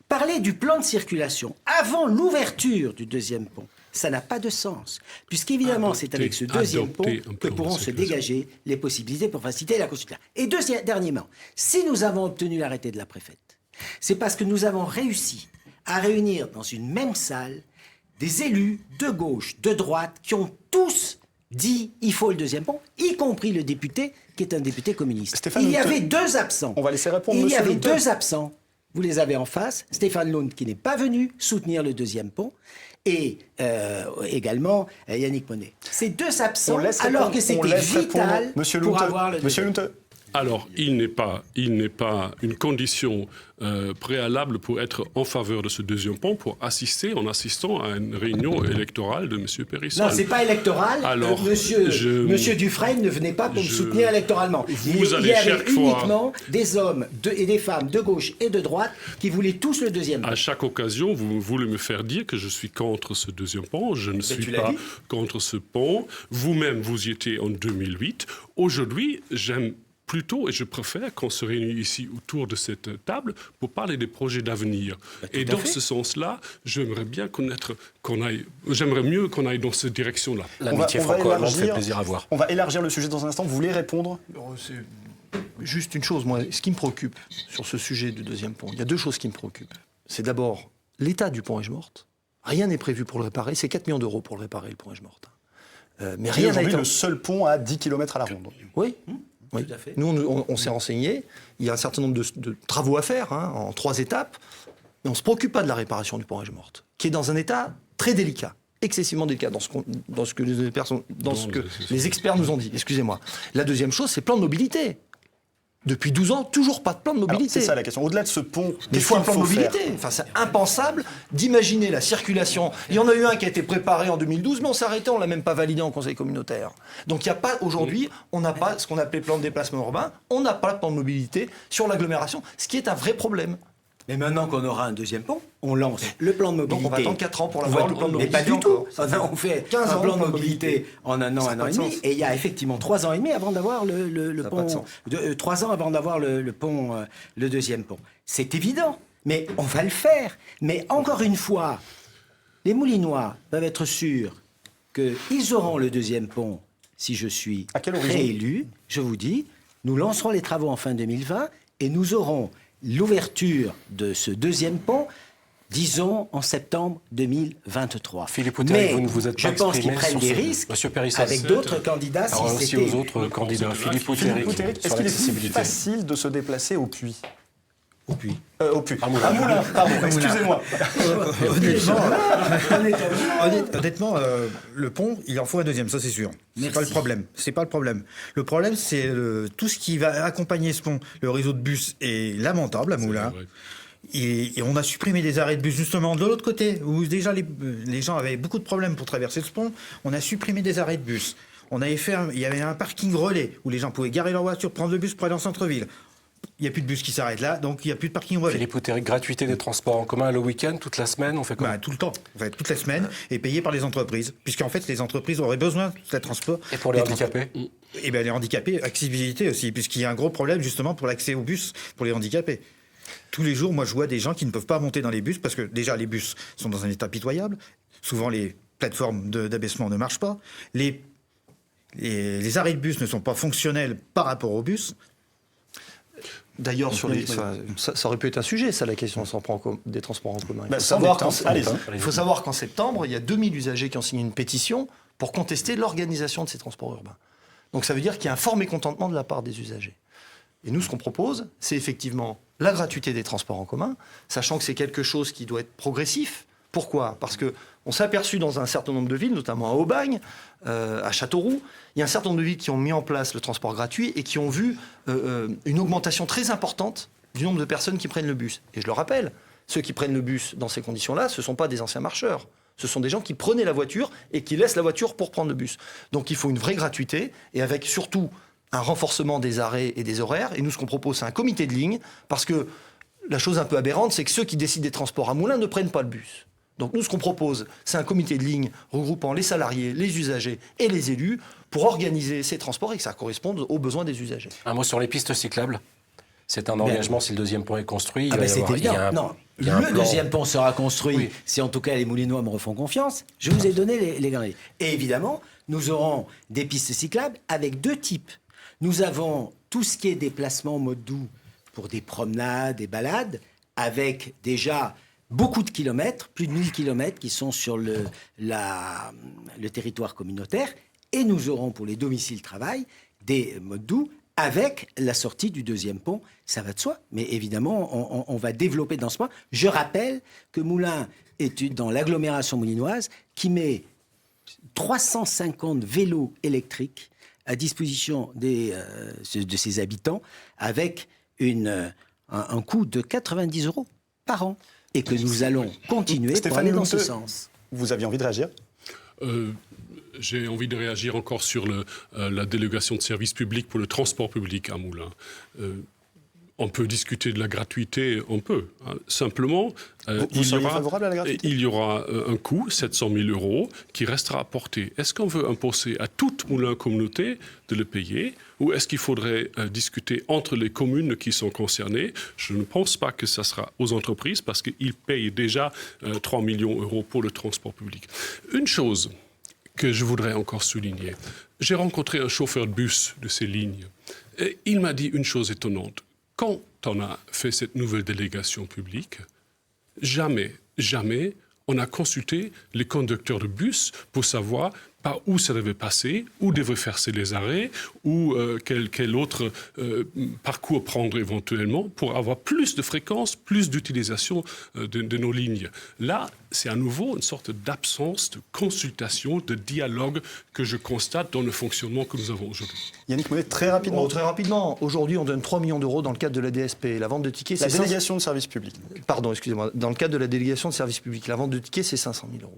Parler du plan de circulation avant l'ouverture du deuxième pont, ça n'a pas de sens, puisqu'évidemment c'est avec ce deuxième pont que pourront se dégager les possibilités pour faciliter la consultation. Et dernièrement, si nous avons obtenu l'arrêté de la préfète, c'est parce que nous avons réussi à réunir dans une même salle des élus de gauche, de droite, qui ont tous dit il faut le deuxième pont, y compris le député qui est un député communiste.
Stéphane,
il y avait 2 absents.
On va laisser répondre.
Il y avait 2 absents. Vous les avez en face. Stéphane Lund qui n'est pas venu soutenir le deuxième pont et également Yannick Monet. Ces 2 absents, alors que c'était vital pour avoir le deuxième pont.
Alors, il n'est pas une condition préalable pour être en faveur de ce deuxième pont, pour assister en assistant à une réunion électorale de M. Périssol.
Non, c'est pas électoral. Alors, Monsieur Dufresne ne venait pas pour me soutenir électoralement. Il y avait uniquement des hommes et des femmes de gauche et de droite qui voulaient tous le deuxième pont.
À chaque occasion, vous voulez me faire dire que je suis contre ce deuxième pont. Je ne suis pas contre ce pont. Vous-même, vous y étiez en 2008. Aujourd'hui, j'aime plutôt, et je préfère qu'on se réunisse ici autour de cette table pour parler des projets d'avenir. Et dans ce sens-là, j'aimerais mieux qu'on aille dans cette direction-là.
L'amitié franco-allemande fait plaisir à voir.
On va élargir le sujet dans un instant. Vous voulez répondre ?
Juste une chose, moi, ce qui me préoccupe sur ce sujet du deuxième pont, il y a 2 choses qui me préoccupent. C'est d'abord l'état du pont Aige-Morte. Rien n'est prévu pour le réparer. C'est 4 millions d'euros pour le réparer, le pont Aige-Morte.
Mais rien n'a été... le seul pont à 10 km à la ronde.
Oui. Oui. Nous, on s'est renseigné. Il y a un certain nombre de travaux à faire, en 3 étapes. Mais on ne se préoccupe pas de la réparation du pont Aige-Morte, qui est dans un état très délicat, excessivement délicat, dans ce que les experts nous ont dit. Excusez-moi. La deuxième chose, c'est le plan de mobilité. Depuis 12 ans, toujours pas de plan de mobilité.
C'est ça la question. Au-delà de ce pont,
il faut un plan de mobilité. Enfin, c'est impensable d'imaginer la circulation. Il y en a eu un qui a été préparé en 2012, mais on s'est arrêté, on l'a même pas validé en conseil communautaire. Donc il n'y a pas, aujourd'hui, on n'a pas ce qu'on appelait plan de déplacement urbain, on n'a pas de plan de mobilité sur l'agglomération, ce qui est un vrai problème.
Mais maintenant qu'on aura un deuxième pont, on lance le plan de mobilité.
Donc on va attendre 4 ans pour l'avoir, le plan de mobilité.
Mais pas du tout. On fait 15 plan de mobilité en un an et demi. Et il y a effectivement 3 ans et demi avant d'avoir le pont. 3 ans avant d'avoir le pont, le deuxième pont. C'est évident. Mais on va le faire. Mais encore une fois, les Moulinois peuvent être sûrs qu'ils auront le deuxième pont si je suis réélu. Je vous dis, nous lancerons les travaux en fin 2020 et nous aurons l'ouverture de ce deuxième pont, disons, en septembre 2023.
Philippe Oudéry, vous ne vous êtes pas
je pense qu'ils
exprimé
prennent
sur
des
ce-
risques
Monsieur Périssol.
avec d'autres candidats.
Alors
si
aussi
c'était
aux autres candidats. Philippe
Philippe
Oudéry,
Oudéry, est-ce
sur
qu'il est plus
l'accessibilité.
facile de se déplacer au Puy?
Au Puy.
Au Puy.
À Moulins.
À Moulins, pardon, excusez-moi.
Honnêtement, le pont, il en faut un deuxième, ça c'est sûr. C'est pas le problème. C'est pas le problème. Le problème, c'est tout ce qui va accompagner ce pont. Le réseau de bus est lamentable à Moulins. Et on a supprimé des arrêts de bus justement de l'autre côté, où déjà les gens avaient beaucoup de problèmes pour traverser ce pont. On a supprimé des arrêts de bus. Il y avait un parking relais où les gens pouvaient garer leur voiture, prendre le bus pour aller en centre-ville. Il n'y a plus de bus qui s'arrêtent là, donc il n'y a plus de parking relais.
Philippe Oudéry, gratuité des transports en commun le week-end, toute la semaine, on fait quoi?
Tout le temps, en fait, toute la semaine, et payé par les entreprises. Puisqu'en fait, les entreprises auraient besoin de ce transport.
Et pour les handicapés?
Et bien les handicapés, accessibilité aussi, puisqu'il y a un gros problème justement pour l'accès au bus pour les handicapés. Tous les jours, moi, je vois des gens qui ne peuvent pas monter dans les bus parce que déjà, les bus sont dans un état pitoyable. Souvent, les plateformes d'abaissement ne marchent pas. Les arrêts de bus ne sont pas fonctionnels par rapport aux bus.
D'ailleurs, ça aurait pu être un sujet, ça, la question des transports en commun. Il faut savoir qu'en septembre, il y a 2000 usagers qui ont signé une pétition pour contester l'organisation de ces transports urbains. Donc ça veut dire qu'il y a un fort mécontentement de la part des usagers. Et nous, ce qu'on propose, c'est effectivement la gratuité des transports en commun, sachant que c'est quelque chose qui doit être progressif. Pourquoi? Parce qu'on s'est aperçu dans un certain nombre de villes, notamment à Aubagne, à Châteauroux, il y a un certain nombre de villes qui ont mis en place le transport gratuit et qui ont vu une augmentation très importante du nombre de personnes qui prennent le bus. Et je le rappelle, ceux qui prennent le bus dans ces conditions-là, ce ne sont pas des anciens marcheurs. Ce sont des gens qui prenaient la voiture et qui laissent la voiture pour prendre le bus. Donc il faut une vraie gratuité et avec surtout un renforcement des arrêts et des horaires. Et nous, ce qu'on propose, c'est un comité de ligne, parce que la chose un peu aberrante, c'est que ceux qui décident des transports à Moulins ne prennent pas le bus. Donc nous, ce qu'on propose, c'est un comité de ligne regroupant les salariés, les usagers et les élus pour organiser ces transports et que ça corresponde aux besoins des usagers.
Un mot sur les pistes cyclables. C'est un engagement si le deuxième pont est construit.
C'est évident. Le deuxième pont sera construit si en tout cas les Moulinois me refont confiance. Je vous ai donné les grandes lignes. Et évidemment, nous aurons des pistes cyclables avec deux types. Nous avons tout ce qui est déplacement en mode doux pour des promenades, des balades, avec déjà beaucoup de kilomètres, plus de 1000 kilomètres qui sont sur le territoire communautaire. Et nous aurons pour les domiciles-travail des modes doux avec la sortie du deuxième pont. Ça va de soi, mais évidemment, on va développer dans ce point. Je rappelle que Moulins est dans l'agglomération moulinoise qui met 350 vélos électriques à disposition de ses habitants avec un coût de 90 € par an. Et que nous allons continuer pour aller dans ce sens.
Vous aviez envie de réagir?
J'ai envie de réagir encore sur la délégation de service public pour le transport public à Moulins. On peut discuter de la gratuité, on peut. Hein. Simplement,
vous seriez favorable à la gratuité?
Il y aura un coût, 700 000 €, qui restera à porter. Est-ce qu'on veut imposer à toute Moulins communauté de le payer, ou est-ce qu'il faudrait discuter entre les communes qui sont concernées? Je ne pense pas que ça sera aux entreprises, parce qu'ils payent déjà 3 millions d'euros pour le transport public. Une chose que je voudrais encore souligner, j'ai rencontré un chauffeur de bus de ces lignes, et il m'a dit une chose étonnante. Quand on a fait cette nouvelle délégation publique, jamais on a consulté les conducteurs de bus pour savoir par où ça devait passer, où devaient faire les arrêts, ou quel autre parcours prendre éventuellement pour avoir plus de fréquences, plus d'utilisation de nos lignes. Là, c'est à nouveau une sorte d'absence de consultation, de dialogue que je constate dans le fonctionnement que nous avons aujourd'hui.
Yannick Monet, très rapidement.
Très rapidement. Aujourd'hui, on donne 3 millions d'euros dans le cadre de la DSP. La vente de tickets,
c'est... La délégation de service public.
Pardon, excusez-moi. Dans le cadre de la délégation de service public, la vente de tickets, c'est 500 000 €.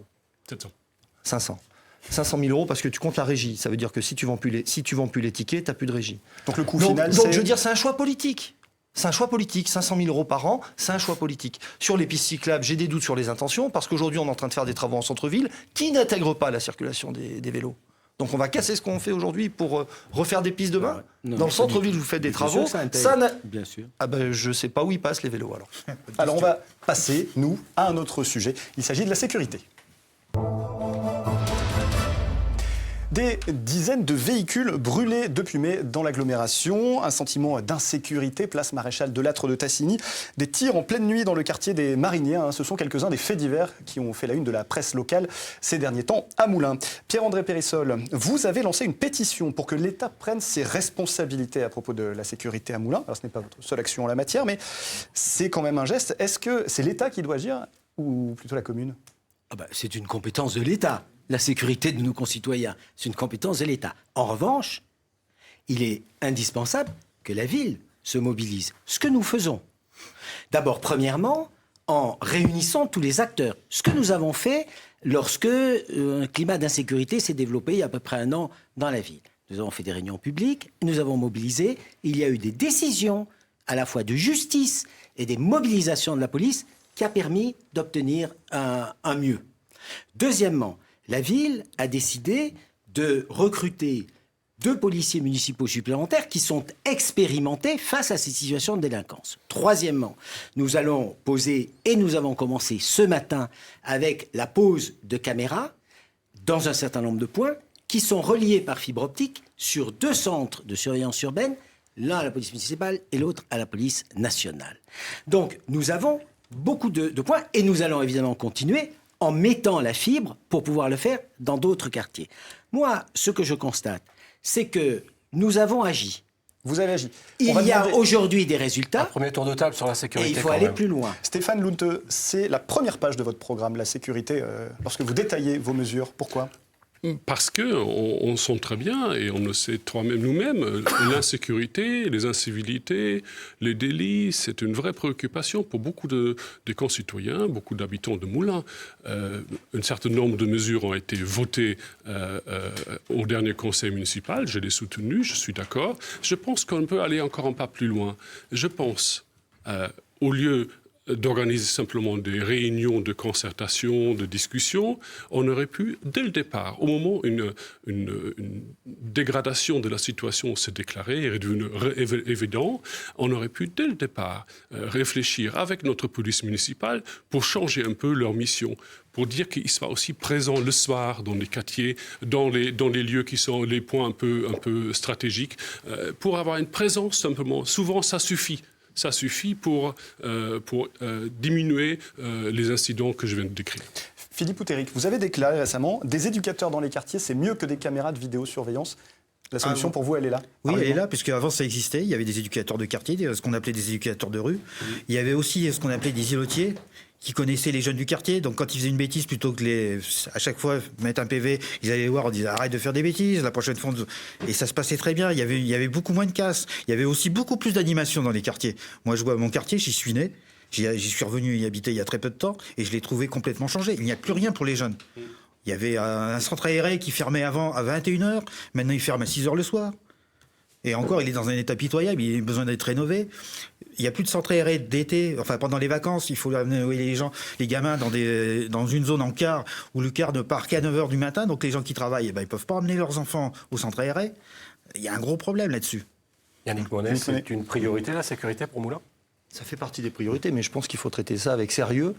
700.
500 000 € parce que tu comptes la régie. Ça veut dire que si tu vends plus les tickets, tu n'as plus de régie.
Donc le coût final,
donc je veux dire, c'est un choix politique. C'est un choix politique. 500 000 € par an, c'est un choix politique. Sur les pistes cyclables, j'ai des doutes sur les intentions parce qu'aujourd'hui, on est en train de faire des travaux en centre-ville qui n'intègrent pas la circulation des vélos. Donc on va casser ce qu'on fait aujourd'hui pour refaire des pistes demain.
Non,
dans le centre-ville, vous faites des travaux.
Bien sûr.
Ah ben, je ne sais pas où ils passent les vélos alors.
Alors on va passer, nous, à un autre sujet. Il s'agit de la sécurité. Des dizaines de véhicules brûlés depuis mai dans l'agglomération. Un sentiment d'insécurité, place Maréchal Delattre de Tassigny. Des tirs en pleine nuit dans le quartier des Mariniers. Ce sont quelques-uns des faits divers qui ont fait la une de la presse locale ces derniers temps à Moulins. Pierre-André Périssol, vous avez lancé une pétition pour que l'État prenne ses responsabilités à propos de la sécurité à Moulins. Alors ce n'est pas votre seule action en la matière, mais c'est quand même un geste. Est-ce que c'est l'État qui doit agir ou plutôt la commune ?
C'est une compétence de l'État. La sécurité de nos concitoyens, c'est une compétence de l'État. En revanche, il est indispensable que la ville se mobilise. Ce que nous faisons. D'abord, premièrement, en réunissant tous les acteurs. Ce que nous avons fait lorsque un climat d'insécurité s'est développé il y a à peu près 1 an dans la ville. Nous avons fait des réunions publiques, nous avons mobilisé. Il y a eu des décisions à la fois de justice et des mobilisations de la police qui a permis d'obtenir un mieux. Deuxièmement, la ville a décidé de recruter 2 policiers municipaux supplémentaires qui sont expérimentés face à ces situations de délinquance. Troisièmement, nous allons poser, et nous avons commencé ce matin avec la pose de caméras dans un certain nombre de points qui sont reliés par fibre optique sur 2 centres de surveillance urbaine, l'un à la police municipale et l'autre à la police nationale. Donc nous avons beaucoup de points et nous allons évidemment continuer en mettant la fibre pour pouvoir le faire dans d'autres quartiers. Moi, ce que je constate, c'est que nous avons agi.
Vous avez agi.
Il y a aujourd'hui des résultats.
Un premier tour de table sur la sécurité.
Et il faut aller plus loin.
Stéphane Lunte, c'est la première page de votre programme, la sécurité, lorsque vous détaillez vos mesures. Pourquoi ?
Parce qu'on sent très bien, et on le sait nous-mêmes, l'insécurité, les incivilités, les délits, c'est une vraie préoccupation pour beaucoup des concitoyens, beaucoup d'habitants de Moulins. Un certain nombre de mesures ont été votées au dernier conseil municipal, je les ai soutenues, je suis d'accord. Je pense qu'on peut aller encore un pas plus loin. Je pense, au lieu d'organiser simplement des réunions de concertation, de discussion, on aurait pu, dès le départ, au moment où une dégradation de la situation s'est déclarée et est devenue évidente, on aurait pu, dès le départ, réfléchir avec notre police municipale pour changer un peu leur mission, pour dire qu'ils soient aussi présents le soir dans les quartiers, dans les lieux qui sont les points un peu stratégiques, pour avoir une présence simplement. Souvent, ça suffit. Ça suffit pour diminuer les incidents que je viens de décrire.
Philippe Outéric, vous avez déclaré récemment « Des éducateurs dans les quartiers, c'est mieux que des caméras de vidéosurveillance ». La solution pour vous, elle est là ?
Oui, elle est là, puisque avant ça existait. Il y avait des éducateurs de quartier, ce qu'on appelait des éducateurs de rue. Il y avait aussi ce qu'on appelait des îlotiers, qui connaissaient les jeunes du quartier. Donc quand ils faisaient une bêtise, plutôt que à chaque fois mettre un PV, ils allaient les voir, on disait arrête de faire des bêtises, la prochaine fois. Et ça se passait très bien. Il y avait beaucoup moins de casse. Il y avait aussi beaucoup plus d'animation dans les quartiers. Moi, je vois mon quartier, j'y suis né. J'y suis revenu y habiter il y a très peu de temps et je l'ai trouvé complètement changé. Il n'y a plus rien pour les jeunes. Il y avait un centre aéré qui fermait avant à 21h. Maintenant, il ferme à 6h le soir. Et encore, il est dans un état pitoyable, il a besoin d'être rénové. Il n'y a plus de centre aéré d'été, enfin pendant les vacances, il faut amener les gamins dans une zone en car où le car ne part qu'à 9h du matin, donc les gens qui travaillent, ils ne peuvent pas emmener leurs enfants au centre aéré. Il y a un gros problème là-dessus.
Yannick Monet, c'est une priorité la sécurité pour Moulins ?
Ça fait partie des priorités, mais je pense qu'il faut traiter ça avec sérieux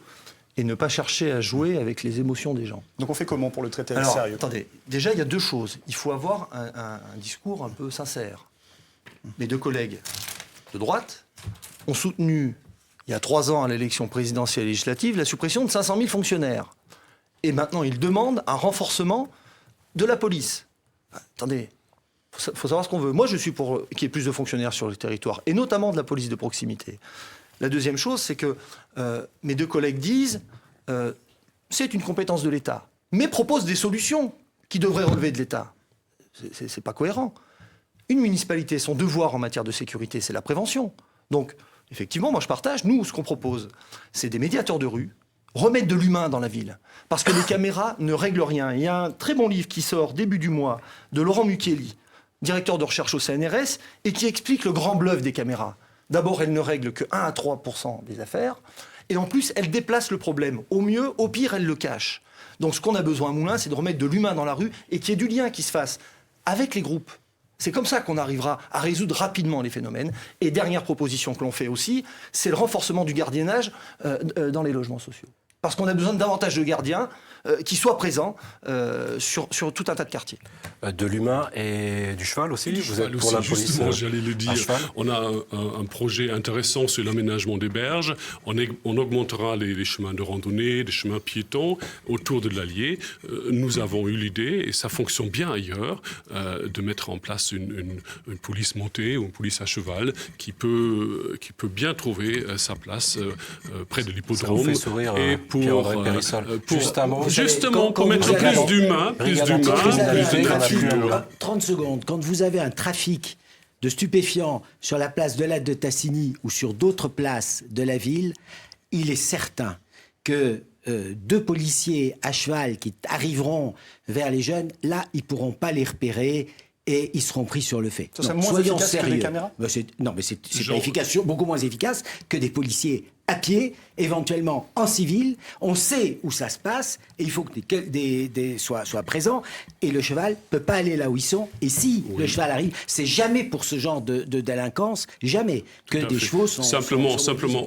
et ne pas chercher à jouer avec les émotions des gens.
Donc on fait comment pour le traiter avec sérieux ?
Attendez, déjà il y a 2 choses. Il faut avoir un discours un peu sincère. Mes 2 collègues de droite ont soutenu, il y a 3 ans à l'élection présidentielle et législative, la suppression de 500 000 fonctionnaires. Et maintenant, ils demandent un renforcement de la police. Attendez, il faut savoir ce qu'on veut. Moi, je suis pour qu'il y ait plus de fonctionnaires sur le territoire, et notamment de la police de proximité. La deuxième chose, c'est que mes 2 collègues disent c'est une compétence de l'État, mais proposent des solutions qui devraient relever de l'État. C'est pas cohérent. Une municipalité, son devoir en matière de sécurité, c'est la prévention. Donc, effectivement, moi je partage. Nous, ce qu'on propose, c'est des médiateurs de rue, remettre de l'humain dans la ville. Parce que les caméras ne règlent rien. Il y a un très bon livre qui sort début du mois de Laurent Mucchielli, directeur de recherche au CNRS, et qui explique le grand bluff des caméras. D'abord, elles ne règlent que 1 à 3% des affaires. Et en plus, elle déplace le problème. Au mieux, au pire, elle le cache. Donc ce qu'on a besoin à Moulins, c'est de remettre de l'humain dans la rue et qu'il y ait du lien qui se fasse avec les groupes. C'est comme ça qu'on arrivera à résoudre rapidement les phénomènes. Et dernière proposition que l'on fait aussi, c'est le renforcement du gardiennage dans les logements sociaux. Parce qu'on a besoin de davantage de gardiens qui soient présents sur tout un tas de quartiers.
De l'humain et du cheval aussi.
Vous êtes pour la police. Justement, j'allais le dire. On a un projet intéressant sur l'aménagement des berges. On augmentera les chemins de randonnée, les chemins piétons autour de l'Allier. Nous avons eu l'idée, et ça fonctionne bien ailleurs, de mettre en place une police montée ou une police à cheval qui peut bien trouver sa place près de l'hippodrome.
Et
pour
Périssol.
Justement, pour mettre plus d'humains, plus de nature.
30 secondes. Quand vous avez un trafic de stupéfiants sur la place de l'Aide de Tassigny ou sur d'autres places de la ville, il est certain que 2 policiers à cheval qui arriveront vers les jeunes, là, ils ne pourront pas les repérer et ils seront pris sur le fait.
Ça serait moins efficace que des caméras ?
Non, mais c'est pas efficace, beaucoup moins efficace que des policiers à pied, éventuellement en civil. On sait où ça se passe et il faut que des soient présents. Et le cheval ne peut pas aller là où ils sont. Et si le cheval arrive, c'est jamais pour ce genre de délinquance, jamais, que des chevaux sont...
Simplement,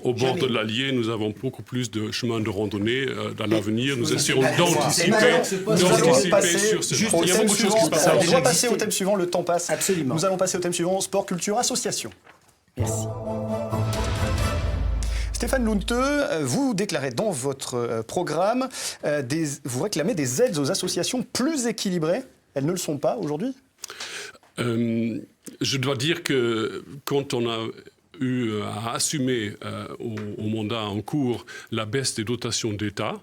au bord de l'Allier, nous avons beaucoup plus de chemins de randonnée dans l'avenir. Nous essayons d'anticiper sur ce...
Il y a beaucoup de choses qui se passent. On doit passer au thème suivant, le temps passe.
Absolument.
Nous allons passer au thème suivant, sport, culture, association.
Merci.
Stéphane Lunteux, vous déclarez dans votre programme, vous réclamez des aides aux associations plus équilibrées. Elles ne le sont pas aujourd'hui ?
Je dois dire que quand on a eu à assumer au mandat en cours la baisse des dotations d'État,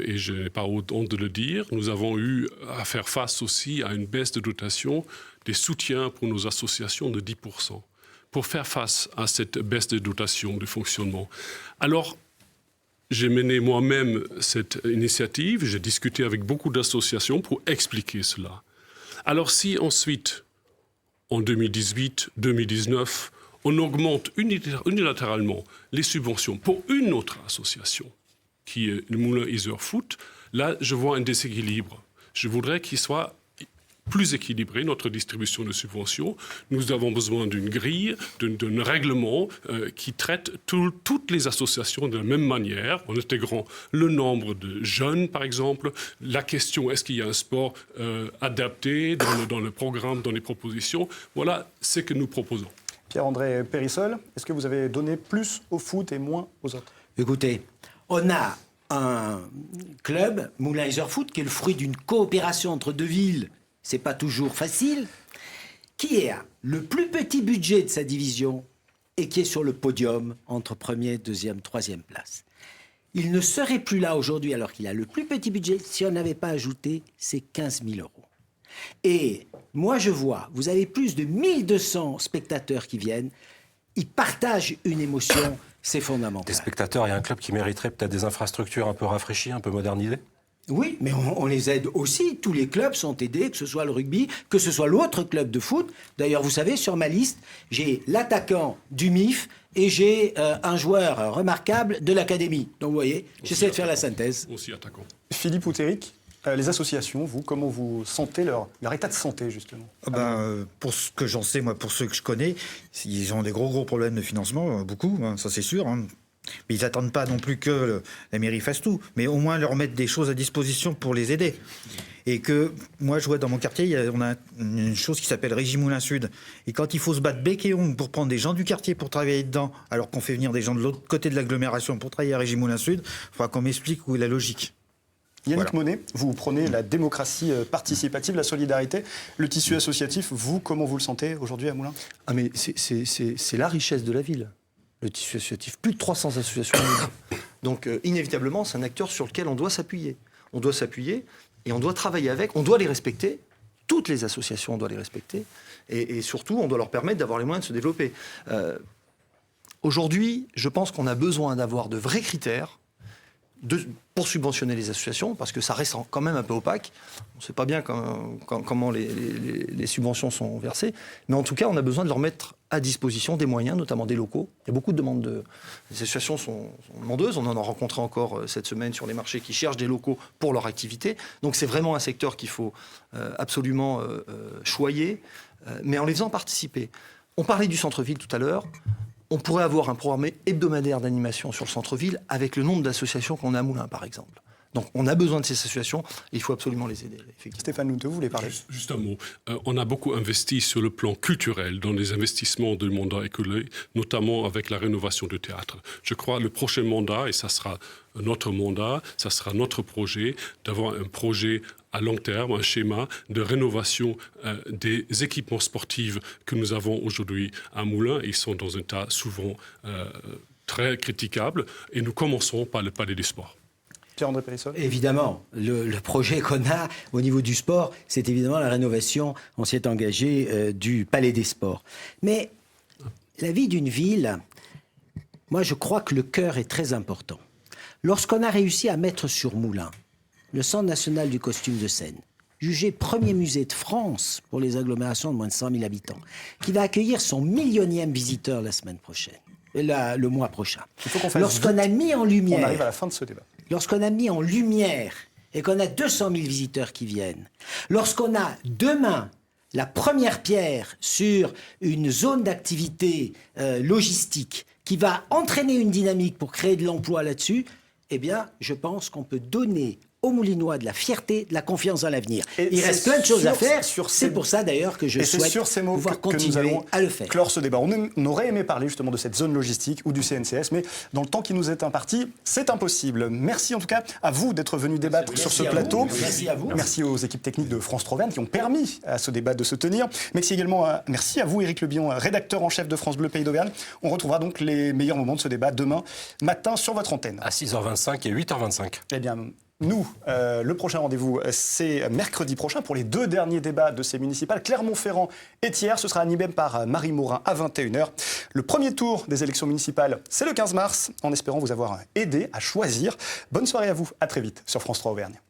et je n'ai pas honte de le dire, nous avons eu à faire face aussi à une baisse de dotation des soutiens pour nos associations de 10%. Pour faire face à cette baisse de dotation de fonctionnement. Alors, j'ai mené moi-même cette initiative, j'ai discuté avec beaucoup d'associations pour expliquer cela. Alors si ensuite, en 2018, 2019, on augmente unilatéralement les subventions pour une autre association, qui est le Moulin Isère Foot, là, je vois un déséquilibre. Je voudrais qu'il soit plus équilibré, notre distribution de subventions. Nous avons besoin d'une grille, d'un règlement qui traite toutes les associations de la même manière, en intégrant le nombre de jeunes, par exemple, la question est-ce qu'il y a un sport adapté dans le programme, dans les propositions. Voilà ce que nous proposons.
Pierre-André Périssol, est-ce que vous avez donné plus au foot et moins aux autres ?
Écoutez, on a un club, Moulin Isère Foot, qui est le fruit d'une coopération entre 2 villes. C'est pas toujours facile, qui a le plus petit budget de sa division et qui est sur le podium entre 1er, 2e, 3e place. Il ne serait plus là aujourd'hui alors qu'il a le plus petit budget si on n'avait pas ajouté ces 15 000 euros. Et moi je vois, vous avez plus de 1200 spectateurs qui viennent, ils partagent une émotion, c'est fondamental.
Des spectateurs et un club qui mériterait peut-être des infrastructures un peu rafraîchies, un peu modernisées ?
Oui, mais on les aide aussi. Tous les clubs sont aidés, que ce soit le rugby, que ce soit l'autre club de foot. D'ailleurs, vous savez, sur ma liste, j'ai l'attaquant du MIF et j'ai un joueur remarquable de l'académie. Donc, vous voyez, j'essaie de faire la synthèse.
Aussi attaquant.
Philippe Outéric, les associations, vous, comment vous sentez leur état de santé, justement ?
Pour ce que j'en sais, moi, pour ceux que je connais, ils ont des gros problèmes de financement, beaucoup, hein, ça c'est sûr. Hein. Mais ils n'attendent pas non plus que la mairie fasse tout, mais au moins leur mettre des choses à disposition pour les aider. Et que, moi, je vois dans mon quartier, on a une chose qui s'appelle Régie Moulin Sud. Et quand il faut se battre bec et ongle pour prendre des gens du quartier pour travailler dedans, alors qu'on fait venir des gens de l'autre côté de l'agglomération pour travailler à Régie Moulin Sud, il faudra qu'on m'explique où est la logique.
Yannick Monet, vous prenez la démocratie participative, la solidarité. Le tissu associatif, vous, comment vous le sentez aujourd'hui à Moulins ?
Ah mais c'est la richesse de la ville. Le tissu associatif, plus de 300 associations. Donc, inévitablement, c'est un acteur sur lequel on doit s'appuyer. On doit s'appuyer et on doit travailler avec, on doit les respecter. Toutes les associations, on doit les respecter. Et surtout, on doit leur permettre d'avoir les moyens de se développer. Aujourd'hui, je pense qu'on a besoin d'avoir de vrais critères pour subventionner les associations, parce que ça reste quand même un peu opaque. On ne sait pas bien comment les subventions sont versées. Mais en tout cas, on a besoin de leur mettre à disposition des moyens, notamment des locaux. Il y a beaucoup de demandes. Les associations sont demandeuses. On en a rencontré encore cette semaine sur les marchés qui cherchent des locaux pour leur activité. Donc c'est vraiment un secteur qu'il faut absolument choyer, mais en les faisant participer. On parlait du centre-ville tout à l'heure. On pourrait avoir un programme hebdomadaire d'animation sur le centre-ville avec le nombre d'associations qu'on a à Moulins, par exemple. Donc on a besoin de ces associations et il faut absolument les aider.
Stéphane Louteux, vous voulez parler ?
Juste un mot. On a beaucoup investi sur le plan culturel dans les investissements du mandat écoulé, notamment avec la rénovation du théâtre. Je crois que le prochain mandat, et ça sera notre mandat, ça sera notre projet, d'avoir un projet à long terme, un schéma de rénovation des équipements sportifs que nous avons aujourd'hui à Moulins. Ils sont dans un état souvent très critiquable et nous commençons par le palais des sports.
Pierre-André Périssol ?
Évidemment, le projet qu'on a au niveau du sport, c'est évidemment la rénovation, on s'y est engagé, du Palais des Sports. Mais la vie d'une ville, moi je crois que le cœur est très important. Lorsqu'on a réussi à mettre sur Moulins le Centre national du costume de scène, jugé premier musée de France pour les agglomérations de moins de 100 000 habitants, qui va accueillir son 1 000e visiteur la semaine prochaine, le mois prochain.
Il faut qu'on fasse
Lorsqu'on a mis en lumière...
On arrive à la fin de ce débat.
Lorsqu'on a mis en lumière et qu'on a 200 000 visiteurs qui viennent, lorsqu'on a demain la première pierre sur une zone d'activité logistique qui va entraîner une dynamique pour créer de l'emploi là-dessus, eh bien, je pense qu'on peut donner aux Moulinois de la fierté, de la confiance dans l'avenir. Il reste plein de choses à faire. C'est pour ça d'ailleurs que je souhaite pouvoir continuer à le faire.
Clore ce débat. On aurait aimé parler justement de cette zone logistique ou du CNCS, mais dans le temps qui nous est imparti, c'est impossible. Merci en tout cas à vous d'être venus débattre sur ce plateau.
Merci à vous.
Merci aux équipes techniques de France 3 Auvergne qui ont permis à ce débat de se tenir. Merci également merci à vous, Éric Le Bihan, rédacteur en chef de France Bleu Pays d'Auvergne. On retrouvera donc les meilleurs moments de ce débat demain matin sur votre antenne.
À 6h25 et 8h25.
Eh bien, nous, le prochain rendez-vous, c'est mercredi prochain pour les 2 derniers débats de ces municipales. Clermont-Ferrand et Thiers, ce sera animé par Marie Morin à 21h. Le premier tour des élections municipales, c'est le 15 mars, en espérant vous avoir aidé à choisir. Bonne soirée à vous, à très vite sur France 3 Auvergne.